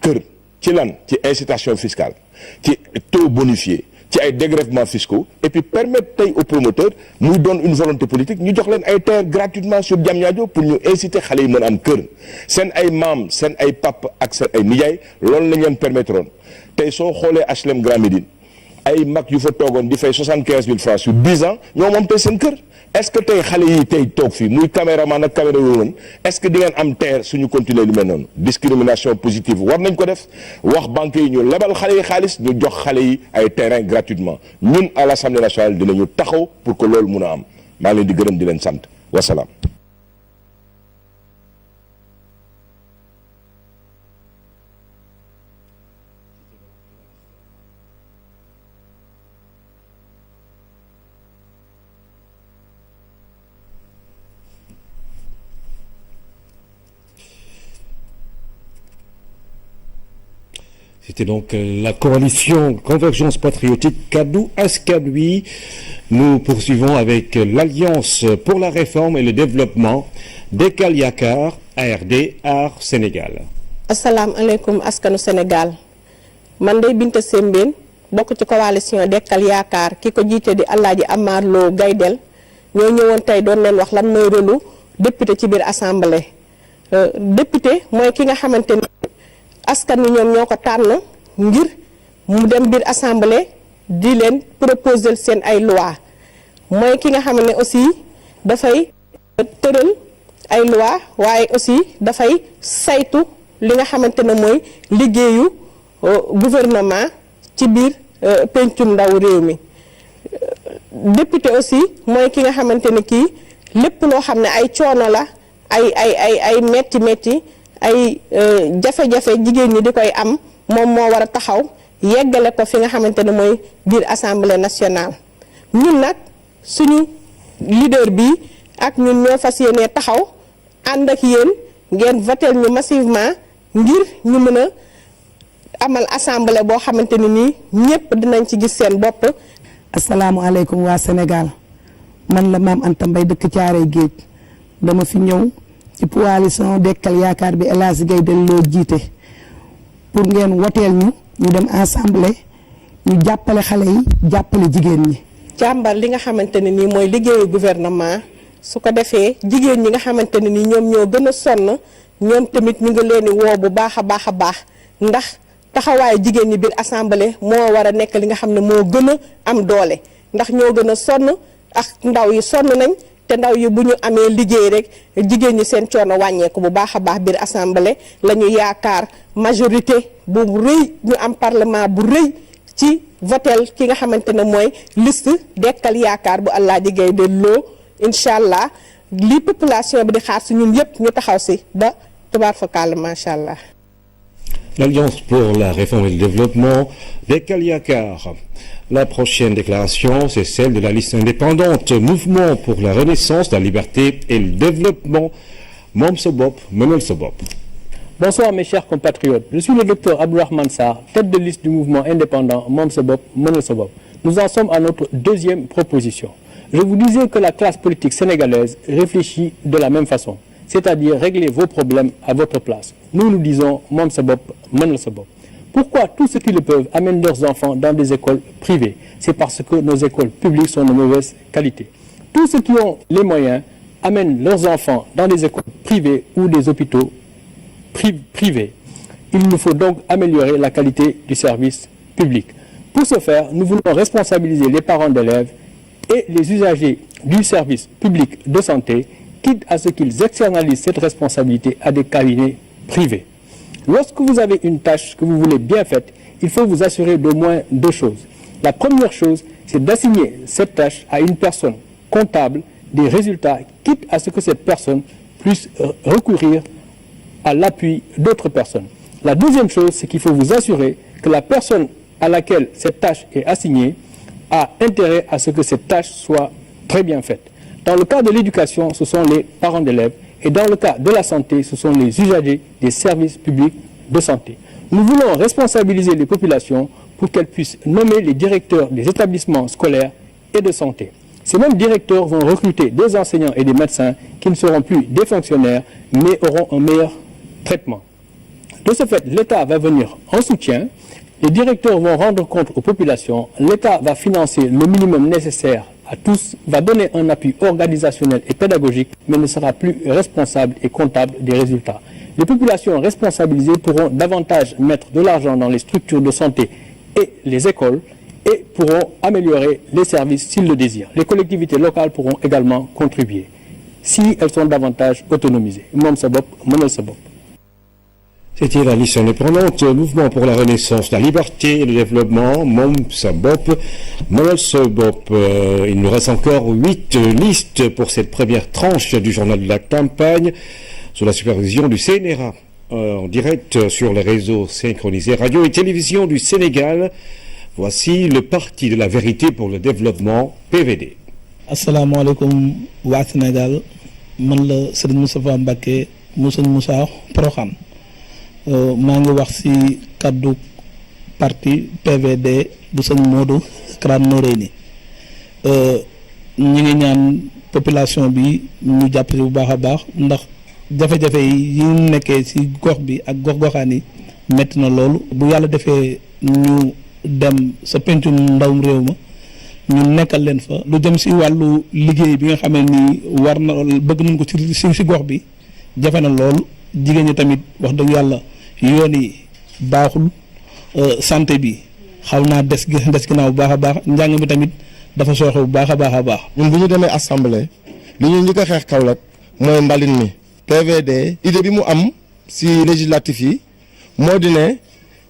S21: kër ci lan ci incitation fiscale ci taux bonifié ci ay dégrèvements fiscaux et puis permettre tey aux promoteurs muy doon une volonté politique ñu jox leen ay terres gratuitement sur Diamniadio pour ñu inciter xale yi mën a am kër seen ay maam seen ay pap ak seen ay nijaay loolu la ñu leen permettre woon tey soo xoolee HLM Grand Médine ay mag yu fa toogoon di fay 75 000 francs sur 10 ans ñoo moom tey seen kër est-ce que tey xale yi tey toog fii muy caméraman ak caméra woon est-ce que di ngeen am terre suñu continuer lu mel noonu discrimination positive war nañ ko def wax banque yi ñu lebal xale yi xaalis ñu jox xale yi ay terrain gratuitement ñun à l'Assemblée nationale dinañu taxaw pour que loolu mun a am maa ngi leen di gërëm di leen sant wasalaam.
S1: C'était donc la coalition Convergence Patriotique Kaddu Askan Wi. Nous poursuivons avec l'Alliance pour la réforme et le développement Dekkal Yaakaar ARD Aar Sénégal.
S22: asalaamaaleykum askanu Sénégal man day Binta Sembène bokk ci coalition Dekkal Yaakaar ki ko jiite di Alaaji Amar Lo Gaydel ñoo ñëwoon tey doon leen wax lan mooy rôlu député ci biir assemblée député mooy ki nga xamante ni askan wi ñoom ñoo ko tànn ngir mu dem biir assemblée di leen proposer seen ay loi mooy ki nga xam ne aussi dafay tëral ay loi waaye aussi dafay saytu li nga xamante ne mooy liggéeyu gouvernement ci biir pencum ndaw réew mi député aussi mooy ki nga xamante ne kii lépp loo xam ne ay coono la ay metti ay jafe-jafe jigéen ñi di koy am moom moo war a taxaw yeggale ko fi nga xamante ne mooy biir assemblée nationale ñun nag suñu leader bi ak ñun ñoo fas yéene taxaw ànd ak yéen ngeen votel ñu massivement ngir ñu mën a amal assemblée boo xamante ne nii ñëpp dinañ ci gis seen bopp.
S23: asalaamualeykum waa Sénégal man la maam Anta Mbaye dëkk Caaroy Géej dama fi ñëw
S3: ci coalition Dekkal Yaakaar bi El Hadj Gaye Delloo jiite pour ngeen woteel ñu dem assemblée ñu jàppale xale yi jàppale jigéen ñi.
S22: càmbar li nga xamante ne nii mooy liggéeyu gouvernement su ko defee jigéen ñi nga xamante ne nii ñoom ñoo gën a sonn ñoom tamit ñu ngi leen di woo bu baax a baax a baax ndax taxawaayu jigéen ñi biir assemblée moo war a nekk li nga xam ne moo gën a am doole ndax ñoo gën a sonn ak ndaw yi sonn nañ te ndaw yi bu ñu amee liggéey rek jigéen ñi seen coono wàññeeku bu baax a baax biir assemblée la ñu yaakaar majorité bu rëy ñu am parlement bu rëy ci votel ki nga xamante ne mooy liste Dekkal Yaakaar bu Alaaji Gaye Delloo incha allah li population bi di xaar si ñun yëpp ñu taxaw si ba tubaar fakàll macha allah.
S1: L'Alliance pour la réforme et le développement Dekkal Yaakaar. La prochaine déclaration, c'est celle de la liste indépendante Mouvement pour la renaissance, la liberté et le développement. Moom sa bopp mënal sa bopp.
S6: Bonsoir mes chers compatriotes, je suis le docteur Abdourahmane Sarr, tête de liste du mouvement indépendant Moom sa bopp mënal sa bopp. Nous en sommes à notre deuxième proposition. Je vous disais que la classe politique sénégalaise réfléchit de la même façon, c'est-à-dire régler vos problèmes à votre place. Nous disons Moom sa bopp mënal sa bopp. Pourquoi tous ceux qui le peuvent amènent leurs enfants dans des écoles privées? C'est parce que nos écoles publiques sont de mauvaise qualité. Tous ceux qui ont les moyens amènent leurs enfants dans des écoles privées ou des hôpitaux privés. Il nous faut donc améliorer la qualité du service public. Pour ce faire, nous voulons responsabiliser les parents d'élèves et les usagers du service public de santé, quitte à ce qu'ils externalisent cette responsabilité à des cabinets privés. Lorsque vous avez une tâche que vous voulez bien faite, il faut vous assurer d'au moins deux choses. La première chose, c'est d'assigner cette tâche à une personne comptable des résultats, quitte à ce que cette personne puisse recourir à l'appui d'autres personnes. La deuxième chose, c'est qu'il faut vous assurer que la personne à laquelle cette tâche est assignée a intérêt à ce que cette tâche soit très bien faite. Dans le cas de l'éducation, ce sont les parents d'élèves, et dans le cas de la santé, ce sont les usagers des services publics de santé. Nous voulons responsabiliser les populations pour qu'elles puissent nommer les directeurs des établissements scolaires et de santé. Ces mêmes directeurs vont recruter des enseignants et des médecins qui ne seront plus des fonctionnaires, mais auront un meilleur traitement. De ce fait, l'État va venir en soutien, les directeurs vont rendre compte aux populations, l'État va financer le minimum nécessaire à tous, va donner un appui organisationnel et pédagogique, mais ne sera plus responsable et comptable des résultats. Les populations responsabilisées pourront davantage mettre de l'argent dans les structures de santé et les écoles et pourront améliorer les services s'ils le désirent. Les collectivités locales pourront également contribuer si elles sont davantage autonomisées. Moom sa bopp mënal sa bopp.
S1: C'était la liste indépendante Mouvement pour la renaissance, la liberté et le développement, Moom sa bopp mënal sa bopp. Il nous reste encore 8 listes pour cette première tranche du journal de la campagne sous la supervision du CNRA en direct sur les réseaux synchronisés radio et télévision du Sénégal. Voici le Parti de la vérité pour le développement, PVD.
S23: asalaamaaleykum waa Sénégal man la Serigne Moustapha Mbacké mu Serigne Moussa Proxaan maa ngi wax ci kaddu parti PVD bu Serigne Modou Kara Noreyni ñu ngi ñaan population bi ñu jàpp ci bu baax a baax ndax jafe-jafe yi ñu nekkee ci gox bi ak gox-goxaan yi métti na loolu bu yàlla defee ñu dem sa pencum ndawum réew ma ñu nekkal leen fa lu jëm ci wàllu liggéey bi nga xam ne ni war na bëgg nañ ko ci gox bi jafe na loolu jigéen ñi tamit wax dëgg yàlla yoon yi baaxul santé bi xaw naa des ginnaaw bu baax a baax njàng mi tamit dafa sooxe bu baax a baax a baax.
S24: ñun bu ñu demee assemblée li ñu njëkk a xeex Kaolack mooy mbalin mi PVD idée bi mu am ci législatif yi moo di ne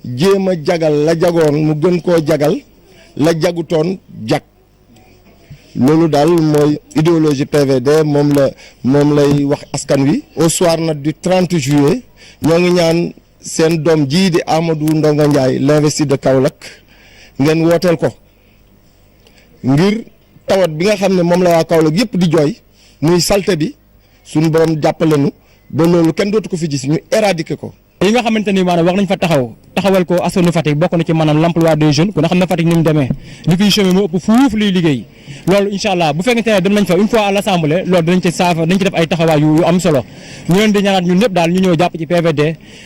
S24: jéem a jagal la jagoon mu gën koo jagal la jagutoon jag loolu daal mooy idéologie PVD moom lay wax askan wi. au soir nag du 30 juillet ñoo ngi ñaan seen doom jii di Amadou Ndongo Ndiaye l'investi de Kaolack ngeen wooteel ko ngir tawat bi nga xam ne moom la waa Kaolack yëpp di jooy muy salte bi suñu borom jàppale nu ba loolu kenn dootu ko fi gis ñu éradiquer ko.
S5: yi nga xamante ni maanaam war nañ fa taxawal ko askanu Fatick bokk na ci maanaam l'emploi des jeunes ku nga xam ne Fatick ni mu demee li fiy chômé moo ëpp fuuf luy liggéey loolu incha allah bu fekkente ne dem nañ fa une fois à l'Assemblée loolu dañ ci def ay taxawaay yu am solo ñu leen di ñaanaat ñun ñëpp daal ñu ñëw jàpp ci PVD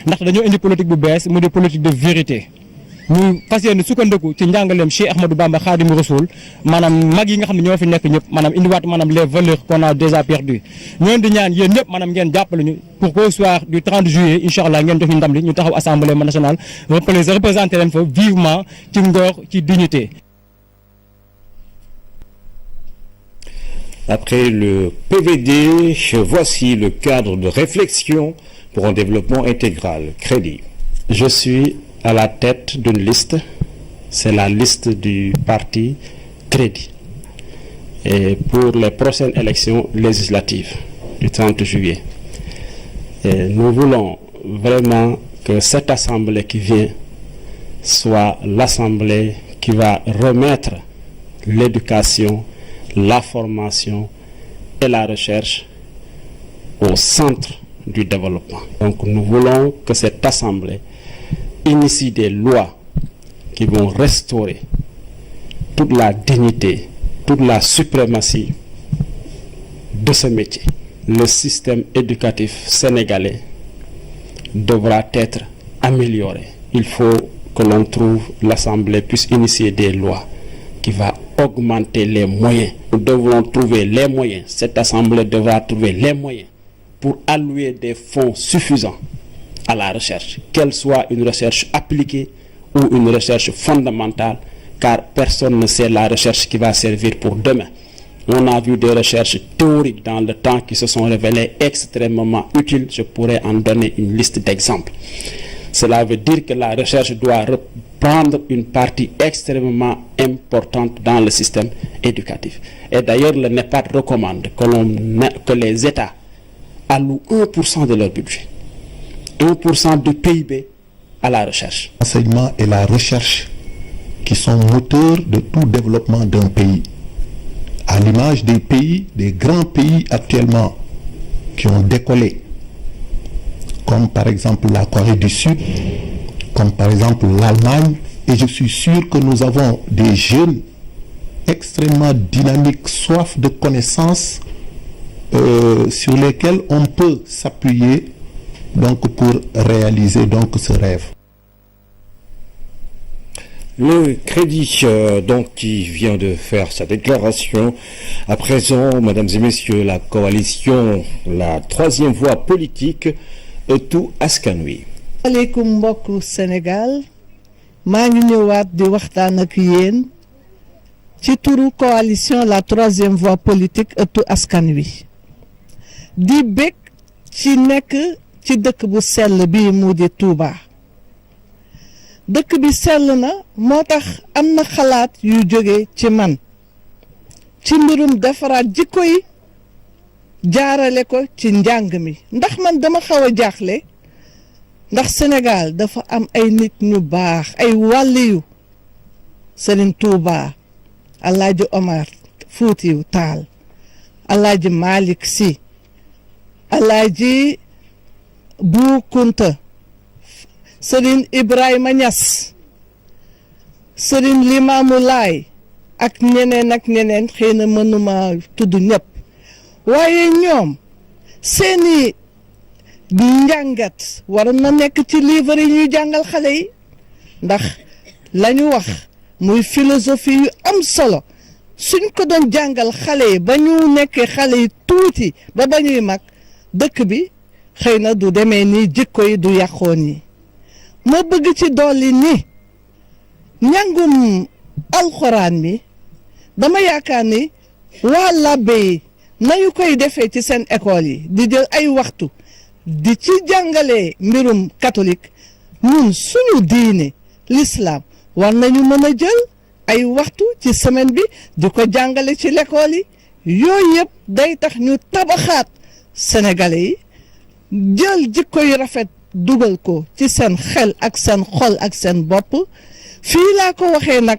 S5: ndax dañoo indi politique bu bees mu di politique de vérité ñu fas yéene sukkandiku ci njàngaleem Cheikh Ahmadou Bamba Khadim Rassoul maanaam mag yi nga xam ne ñoo fi nekk ñëpp maanaam indiwaat maanaam les valeurs qu'on a déjà perdues ñoo di ñaan yéen ñëpp maanaam ngeen jàppale ñu pour qu'au soir du 30 juillet incha allah ngeen jox ñu ndam li ñu taxaw assemblée nationale représenté leen fa vivement ci ngor ci dignité.
S1: Après le PVD, voici le cadre de réflexion pour un développement intégral. Crédit.
S7: Je suis à la tête d'une liste, c'est la liste du parti Crédit. Et pour les prochaines élections législatives du 30 juillet. Et nous voulons vraiment que cette assemblée qui vient soit l'assemblée qui va remettre l'éducation, la formation et la recherche au centre du développement. Donc nous voulons que cette assemblée initie des lois qui vont restaurer toute la dignité, toute la suprématie de ce métier. Le système éducatif sénégalais devra être amélioré. Il faut que l'on trouve, l'Assemblée puisse initier des lois qui vont augmenter les moyens. Nous devons trouver les moyens. Cette Assemblée devra trouver les moyens pour allouer des fonds suffisants à la recherche, qu'elle soit une recherche appliquée ou une recherche fondamentale, car personne ne sait la recherche qui va servir pour demain. On a vu des recherches théoriques dans le temps qui se sont révélées extrêmement utiles. Je pourrais en donner une liste d'exemples. Cela veut dire que la recherche doit prendre une partie extrêmement importante dans le système éducatif. Et d'ailleurs, le NEPAD recommande que les États allouent 1% de leur budget, 1% du PIB à la recherche.
S11: L'enseignement et la recherche qui sont moteurs de tout développement d'un pays. À l'image des pays, des grands pays actuellement qui ont décollé, comme par exemple la Corée du Sud, comme par exemple l'Allemagne, et je suis sûr que nous avons des jeunes extrêmement dynamiques, soif de connaissances, sur lesquels on peut s'appuyer donc pour réaliser donc ce rêve.
S1: Le Crédit, donc, qui vient de faire sa déclaration. À présent, mesdames et messieurs, la coalition, la troisième voie politique, Ëttu Askan Wi.
S12: Aleykum mbokku Sénégal maa ngi ñëwaat di waxtaan ak yéen ci turu coalition la troisième voie politique Ëttu Askan Wi di bég ci nekk ci dëkk bu sell bi mu di Touba. Dëkk bi sell na moo tax am na xalaat yu jóge ci man ci mbirum defaraat jikko yi jaarale ko ci njàng mi ndax man dama xaw a jaaxle ndax Sénégal dafa am ay nit ñu baax ay wàlliyu Serigne Touba Alaaji Omar Fuutiyu Taal Alaaji Malick Sy Alaaji Bou Kounta Serigne Ibrahima Niass Serigne Limamou Laye ak ñeneen xëy na mënuma tudd ñëpp waaye ñoom seeni njàngat war na nekk ci livre yi ñuy jàngal xale yi ndax lañu wax muy philosophie yu am solo suñ ko doon jàngal xale yi ba ñu nekkee xale yi tuuti ba ñuy mag dëkk bi xëy na du demee nii jikko yi du yàqoo nii ma bëgg ci dolli ni njàngum alxuraan mi dama yaakaar ni waa labbe yi nañu koy defee ci seen école yi di jël ay waxtu di ci jàngale mbirum catholique ñun suñu diine l'islam war nañu mën a jël ay waxtu ci semaine bi di ko jàngale ci l'école yi yooyu yëpp day tax ñu tabaxaat sénégalais yi jël jikko yu rafet dugal ko ci seen xel ak seen xol ak seen bopp fii laa ko waxee nag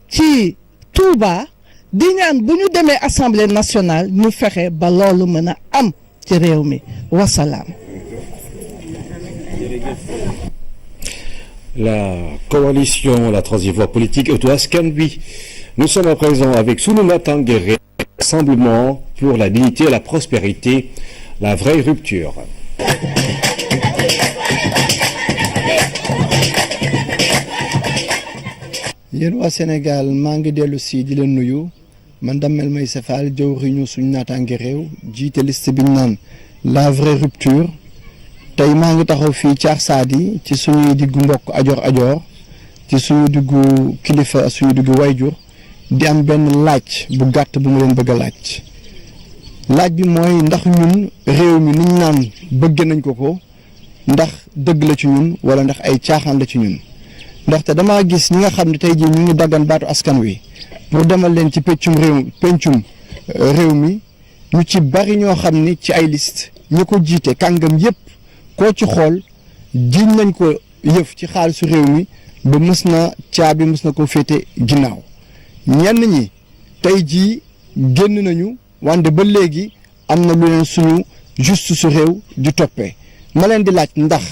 S12: ci Touba di ñaan bu ñu demee assemblée nationale ñu fexe ba loolu mën a am ci réew mi wasalaam.
S1: La coalition, la troisième voie politique Ëttu Askan Wi. Nous sommes à présent avec Sununa Tanguéré, Rassemblement pour la dignité et la prospérité, la vraie rupture.
S8: yéen waa Sénégal maa ngi dellu si di leen nuyu man Damel Meïssa Fall jëwriñu suñu naataange réew jiite liste bi ñu naan la vraie rupture tey maa ngi taxaw fii ci Arsadi ci suñuy diggu mbokk ajoor ci suñu diggu kilifa suñu diggu wayjur di am benn laaj bu gàtt bu mu leen bëgg a laaj bi mooy ndax ñun réew mi niñ naan bëgg nañ ko ndax dëgg la ci ñun wala ndax ay caaxaan la ci ñun ndaxte damaa gis ñi nga xam ne tey jii ñu ngi daggan baatu askan wi pour demal leen ci pencum réew mi ñu ci bari ñoo xam ni ci ay liste ñi ko jiite kàngam yépp koo ci xool jiñ nañ ko yëf ci xaalisu réew mi ba mës na caabi mës na ko féete ginnaaw ñenn ñi tey jii génn nañu wante ba léegi am na lu leen suñu justice su réew di toppee ma leen di laaj ndax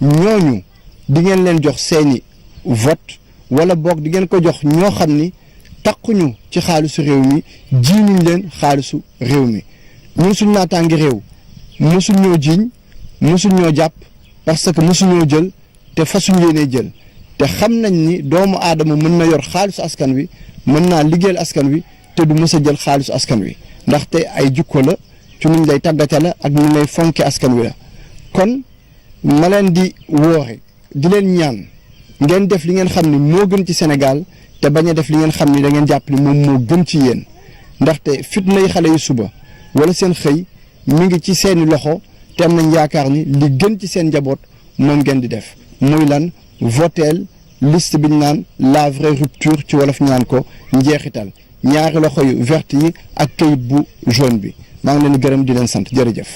S8: ñooñu di ngeen leen jox seeni vote wala boog di ngeen ko jox ñoo xam ni takkuñu ci xaalisu réew mi jiiñuñ leen xaalisu réew mi ñun suñ naataangi réew mosuñ ñoo jiiñ mosuñ ñoo jàpp parce que mosuñ ñoo jël te fasuñ yéenee jël te xam nañ ni doomu aadama mën na yor xaalisu askan wi mën naa liggéeyal askan wi te du mës a jël xaalisu askan wi ndaxte ay jukko la ci nuñ lay tàggate la ak nuñ lay fonke askan wi la kon ma leen di woore di leen ñaan ngeen def li ngeen xam ni moo gën ci Sénégal te bañ a def li ngeen xam ni da ngeen jàpp ni moom moo gën ci yéen ndaxte fitna yi xale yu suba wala seen xëy mi ngi ci seeni loxo te am nañ yaakaar ni li gën ci seen njaboot moom ngeen di def muy lan voteel liste bi ñu naan la vraie rupture ci wolof ñu naan ko njeexital ñaari loxo yu verte yi ak kayit bu jaune bi maa ngi leen di gërëm di leen sant jërëjëf.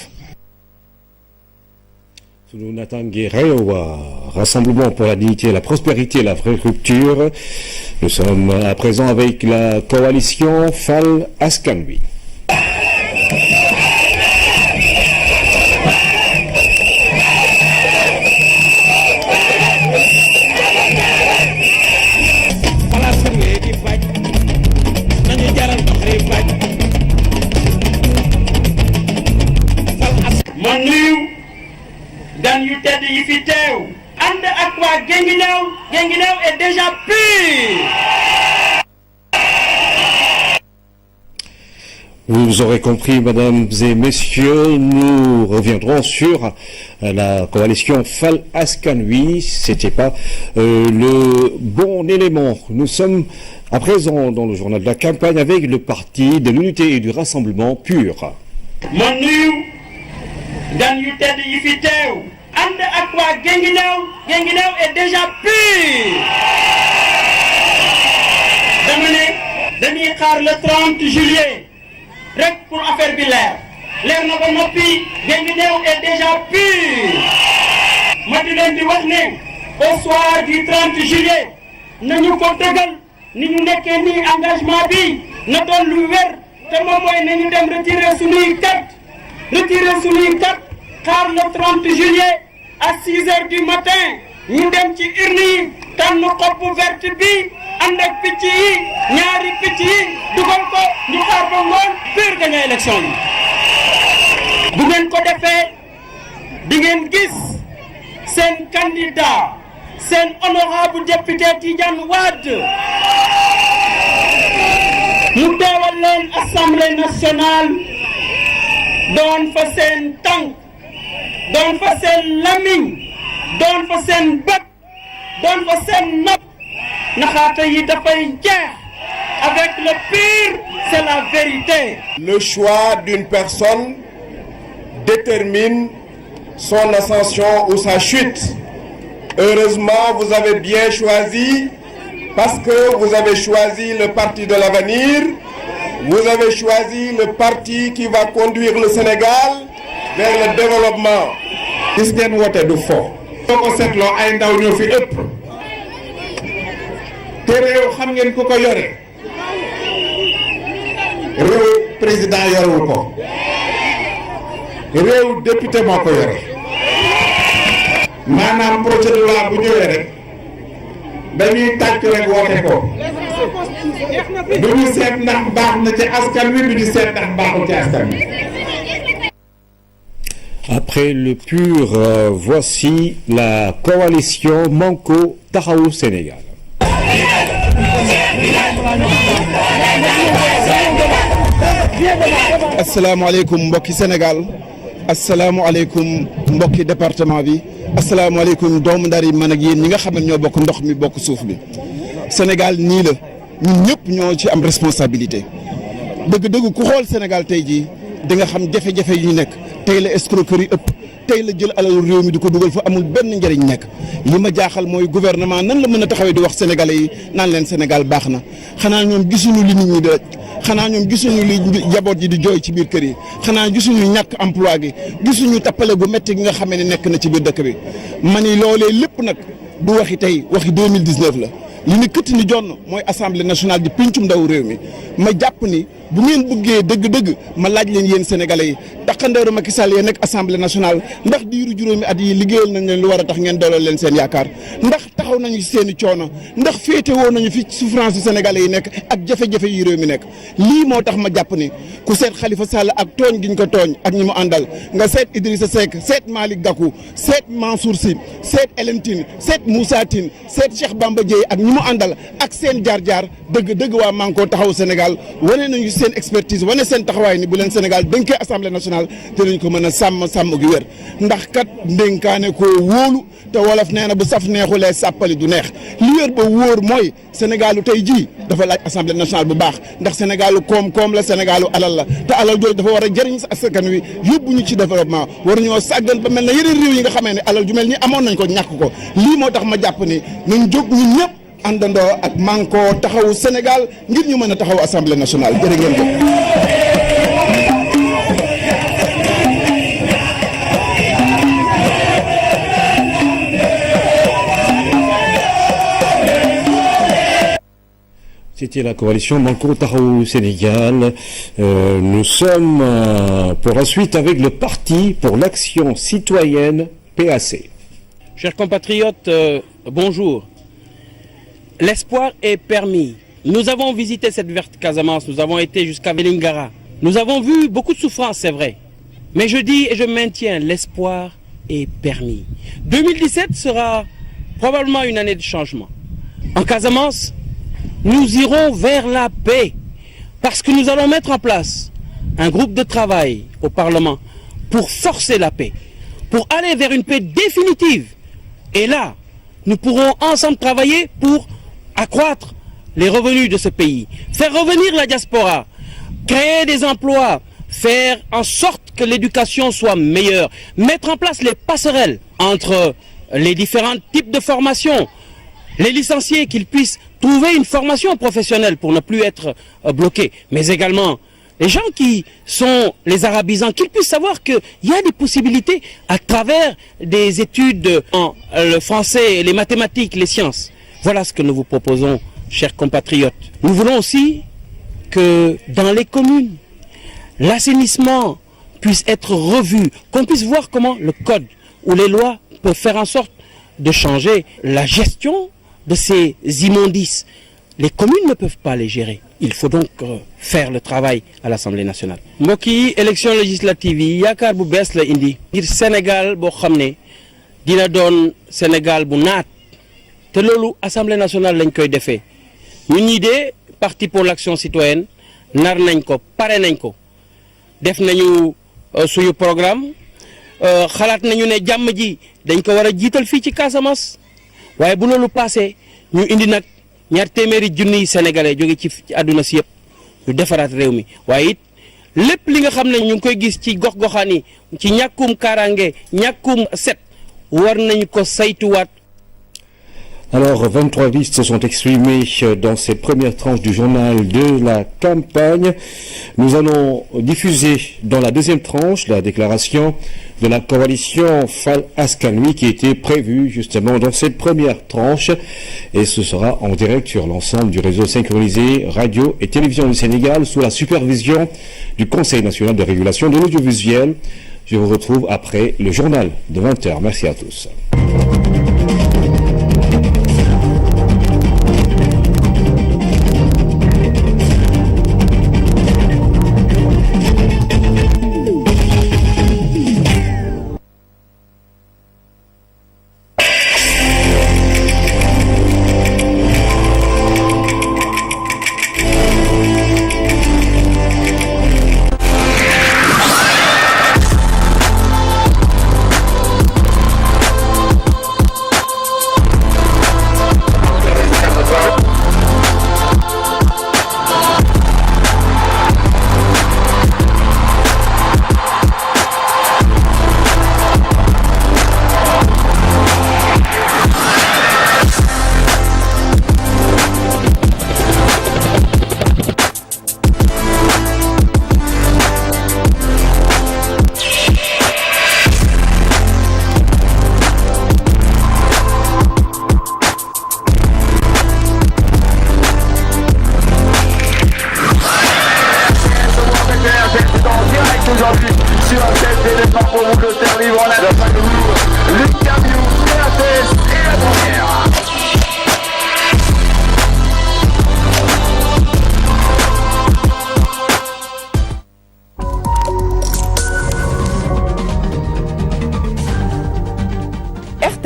S1: Sunu naataange réew Rassemblement pour la dignité et la prospérité, la vraie rupture. Nous sommes à présent avec la coalition Fal Askan Wi.
S13: ma nuyu gan yu tedd yi fi teew ànd ak waa Guinguinéo est déjà pur.
S1: Vous aurez compris, mesdames et messieurs, nous reviendrons sur la coalition Fal Askan Wi. C'était pas le bon élément. Nous sommes à présent dans le journal de la campagne avec le parti de l'unité et du rassemblement pur.
S13: ma nuyu gan yu tedd yi fi teew ànd ak waa Guinguinéo est déjà pur. dama ne dañuy xaar le 30 juillet rek pour affaire bi leer na ba noppi Guinguinéo est déjà pur. ma di leen di wax ne au soir du 30 juillet nañu ko dëggal ni ñu nekkee nii engagement bi na doon lu wér te moom mooy nañu dem retirer suñuy carte xaar le 30 juillet à 6 heures du matin ñu dem ci urne yi tànn xobu verte bi ànd ak picc yi ñaari picc yi dugal ko ñu xaar ba ngoon pur gagné élection yi. bu ngeen ko defee di ngeen gis seen candidat seen honorable député Tidiane Wade mu teewal leen assemblée nationale doon fa seen tànk doon fa seen lamiñ doon fa seen bët doon fa seen nopp naxaata yi dafay jeex avec le pire c'est la vérité.
S14: Le choix d'une personne détermine son ascension ou sa chute. Heureusement, vous avez bien choisi parce que vous avez choisi le parti de l'avenir. Vous avez choisi le parti qui va conduire le Sénégal vers le développement. gis ngeen woote du fo. soo ko seetloo ay ndaw ñoo fi ëpp. te réew xam ngeen ku ko yore. réew président yorewu ko. réew député moo ko yore. maanaam projet de loi bu ñëwee rek dañuy tàcc rek woote ko du ñu seet ndax baax na ci askan wi du ñu seet ndax baaxul ci askan wi.
S1: Après le PUR, voici la coalition Manko Taxawu Sénégal.
S24: asalaamaaleykum mbokki Sénégal asalaamaaleykum mbokki département bi asalaamaaleykum doomu ndar yi man ak yéen ñi nga xam ne ñoo bokk ndox mi bokk suuf bi Sénégal nii la ñun ñëpp ñoo ci am responsabilité dëgg-dëgg ku xool Sénégal tey jii di nga xam jafe-jafe yi ñu nekk tey la escroquerie ëpp tey la jël alalu réew mi di ko dugal fa amul benn njëriñ nekk li ma jaaxal mooy gouvernement nan la mën a taxawee di wax sénégalais yi naan leen Sénégal baax na xanaa ñoom gisuñu li nit ñi di xanaa ñoom gisuñu li jaboot yi di jooy ci biir kër yi xanaa gisuñu ñàkk emploi gi gisuñu tappale gu métti gi nga xamee ne nekk na ci biir dëkk bi ma ni loolee lépp nag du waxi tey waxi 2019 la li ni këtt ni jonn mooy assemblée nationale di pencum ndaw réew mi ma jàpp ni bu ngeen bëggee dëgg-dëgg ma laaj leen yéen sénégalais yi taxandeeru Macky Sall yéen nekk assemblée nationale ndax diiru juróomi at yi liggéeyal nañ leen lu war a tax ngeen dooleel leen seen yaakaar ndax taxaw nañu ci seen i coono ndax féete woo nañu fi souffrance yu sénégalais yi nekk ak jafe-jafe yi réew mi nekk lii moo tax ma jàpp ni ku seet Khalifa Sall ak tooñ giñ ko tooñ ak ñi mu àndal nga seet Idrissa Seck seet Malick Gakou seet Mansour Sy seet Hélène Tine seet Moussa Tine seet Cheikh Bamba Dièye ak ñi mu àndal ak seen jaar-jaar dëgg-dëgg waa Manko Taxawu Sénégal wane nañu seen expertise wane seen taxawaay ni bu leen Sénégal dénkee assemblée nationale dinañ ko mën a sàmm gi wér ndax kat ndénkaane koo wóolu te wolof nee na bu saf neexulee sàppali du neex li wér ba wóor mooy Sénégalu tey jii dafa laaj assemblée nationale bu baax ndax Sénégalu koom-koom la Sénégalu alal la te alal jooju dafa war a jëriñ sa askan wi yóbbu ñu ci développement waruñoo sàggan ba mel na yeneen réew yi nga xamee ne alal ju mel ni amoon nañ ko ñàkk ko lii moo tax ma jàpp ni nañ jóg ñun ñëpp àndandoo ak Manko Taxawu Sénégal ngir ñu mën a taxaw assemblée nationale jërë ngeen jëf.
S1: C'était la coalition Manko Taxawu Sénégal. Nous sommes pour la suite avec le Parti pour l'action citoyenne PAC.
S2: Chers compatriotes, bonjour. L'espoir est permis. Nous avons visité cette verte Casamance, nous avons été jusqu'à Vélingara. Nous avons vu beaucoup de souffrance, c'est vrai. Mais je dis et je maintiens, l'espoir est permis. 2017 sera probablement une année de changement. En Casamance, nous irons vers la paix parce que nous allons mettre en place un groupe de travail au Parlement pour forcer la paix, pour aller vers une paix définitive. Et là, nous pourrons ensemble travailler pour accroître les revenus de ce pays, faire revenir la diaspora, créer des emplois, faire en sorte que l'éducation soit meilleure, mettre en place les passerelles entre les différents types de formations, les licenciés qu'ils puissent trouver une formation professionnelle pour ne plus être bloqués, mais également les gens qui sont les arabisants, qu'ils puissent savoir qu'il y a des possibilités à travers des études en le français, les mathématiques, les sciences. Voilà ce que nous vous proposons, chers compatriotes. Nous voulons aussi que dans les communes, l'assainissement puisse être revu, qu'on puisse voir comment le code ou les lois peuvent faire en sorte de changer la gestion de ces immondices. Les communes ne peuvent pas les gérer. Il faut donc faire le travail à l'Assemblée nationale. mbokk yi élection législative yi yaakaar bu bees la indi ngir Sénégal boo xam ne dina doon Sénégal bu naat te loolu Assemblée nationale lañ koy defee ñun ñii de Parti pour l'action citoyenne nar nañ ko pare nañ ko def nañu suñu programme xalaat nañu ne jàmm ji dañ ko war a jiital fii ci Casamance waaye bu loolu passé ñu indi nag ñaar téeméeri junniy sénégalais jóge ci àdduna si yëpp ñu defaraat réew mi waaye it lépp li nga xam ne ñu ngi koy gis ci gox-goxaan yi ci ñàkkum kaaraange ñàkkum set war nañu ko saytuwaat.
S1: Alors, 23 listes se sont exprimées dans cette première tranche du journal de la campagne. Nous allons diffuser dans la deuxième tranche la déclaration de la coalition Fal Askan Wi qui était prévue justement dans cette première tranche. Et ce sera en direct sur l'ensemble du réseau synchronisé radio et télévision du Sénégal sous la supervision du Conseil national de régulation de l'audiovisuel. Je vous retrouve après le journal de 20h. Merci à tous.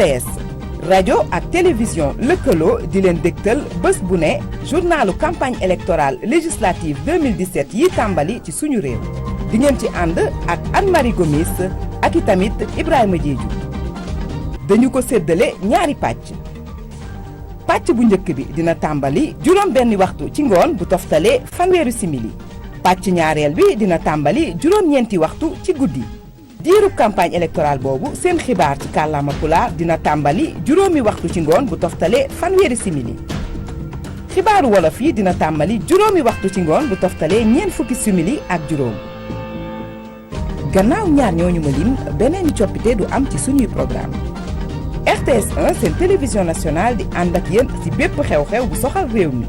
S9: RTS rajo ak télévision lëkkaloo di leen dégtal bés bu ne journalu campagne électorale législative 2017 yi tàmbali ci suñu réew di ngeen ci ànd ak Anne-Marie Gomis ak itamit Ibrahima Diédhiou dañu ko séddale ñaari pàcc bu njëkk bi dina tàmbali juróom benni waxtu ci ngoon bu toftalee fanweeri simili pàcc ñaareel bi dina tàmbali juróom-ñeenti waxtu ci guddi diirub campagne électorale boobu seen xibaar ci kàllaama pulaar dina tàmbali juróomi waxtu ci ngoon bu toftalee fanweeri simili xibaaru wolof yi dina tàmbali juróomi waxtu ci ngoon bu toftalee ñeent fukki simili ak juróom gannaaw ñaar ñooñu ma lim beneen coppite du am ci suñuy programme RTS 1 seen télévision nationale di ànd ak yéen ci bépp xew-xew bu soxal réew mi.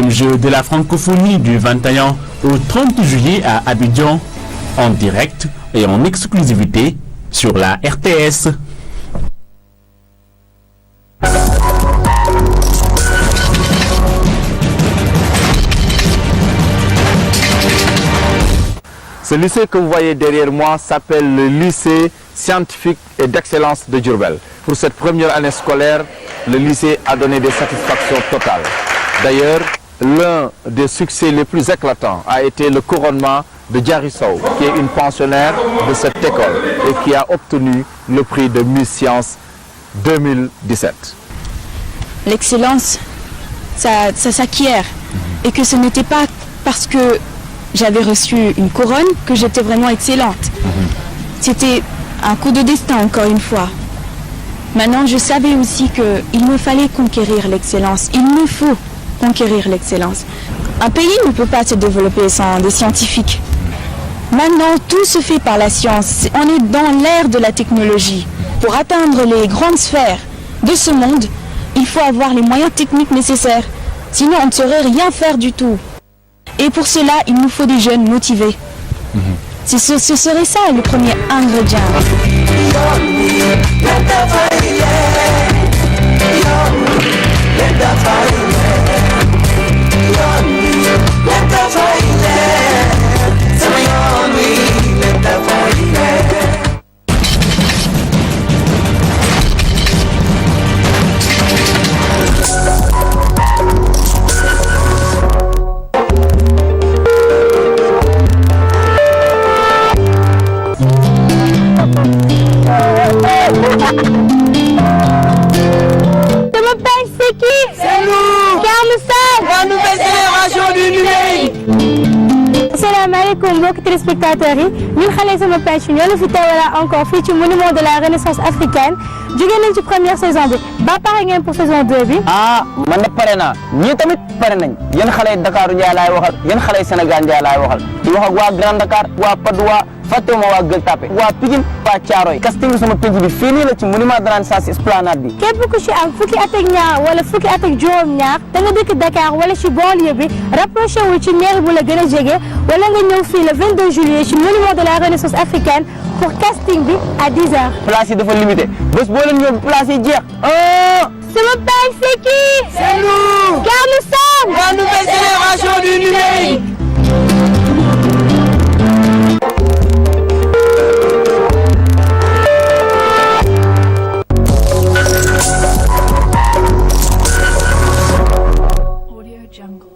S15: Jeu de la francophonie du 21 au 30 juillet à Abidjan, en direct et en exclusivité sur la RTS.
S16: Ce lycée que vous voyez derrière moi s'appelle le lycée scientifique et d'excellence de Diourbel. Pour cette première année scolaire, le lycée a donné des satisfactions totales. D'ailleurs, l'un des succès les plus éclatants a été le couronnement de Diary Sow, qui est une pensionnaire de cette école et qui a obtenu le prix de Miss Science 2017.
S17: L'excellence, ça s'acquiert, et que ce n'était pas parce que j'avais reçu une couronne que j'étais vraiment excellente. C'était un coup de destin, encore une fois. Maintenant, je savais aussi qu'il me fallait conquérir l'excellence. Il me faut conquérir l'excellence. Un pays ne peut pas se développer sans des scientifiques. Maintenant, tout se fait par la science. On est dans l'ère de la technologie. Pour atteindre les grandes sphères de ce monde, il faut avoir les moyens techniques nécessaires. Sinon, on ne saurait rien faire du tout. Et pour cela, il nous faut des jeunes motivés. Ce serait ça le premier ingrédient.
S25: Asalaamaaleykum mbokki téléspectateurs yi ñun xale sama pêche ñoo la fi teewala encore fii ci monument de la renaissance africaine jóge nañ ci première saison bi ba pare ngeen pour saison 2 bi.
S26: man de pare naa ñii tamit pare nañ yéen xale yi Dakar Ndiaye laay waxal yéen xale yi Sénégal Ndiaye laay waxal di wax ak waa Grand Dakar waa Padoua fàttewuma waa Gueule Tapée waa Pikine waa Thiaroye casting sama penc bi fii nii la ci monument de la renaissance esplanade bi.
S25: képp ku ci am fukki at ak ñaar wala fukki at ak juróom-ñaar da nga dëkk Dakar wala ci banlieue bi rapproché wu ci mairie bu la gën a jege wala nga ñëw fii le 22 juillet ci monument de la renaissance africaine pour casting bi à 10h.
S26: place yi dafa limité bés boo leen ñëw place yi jeex.
S25: sama page c'est qui?
S26: C'est nous.
S25: Car nous sommes
S26: la nouvelle génération du numérique.
S27: Jungle.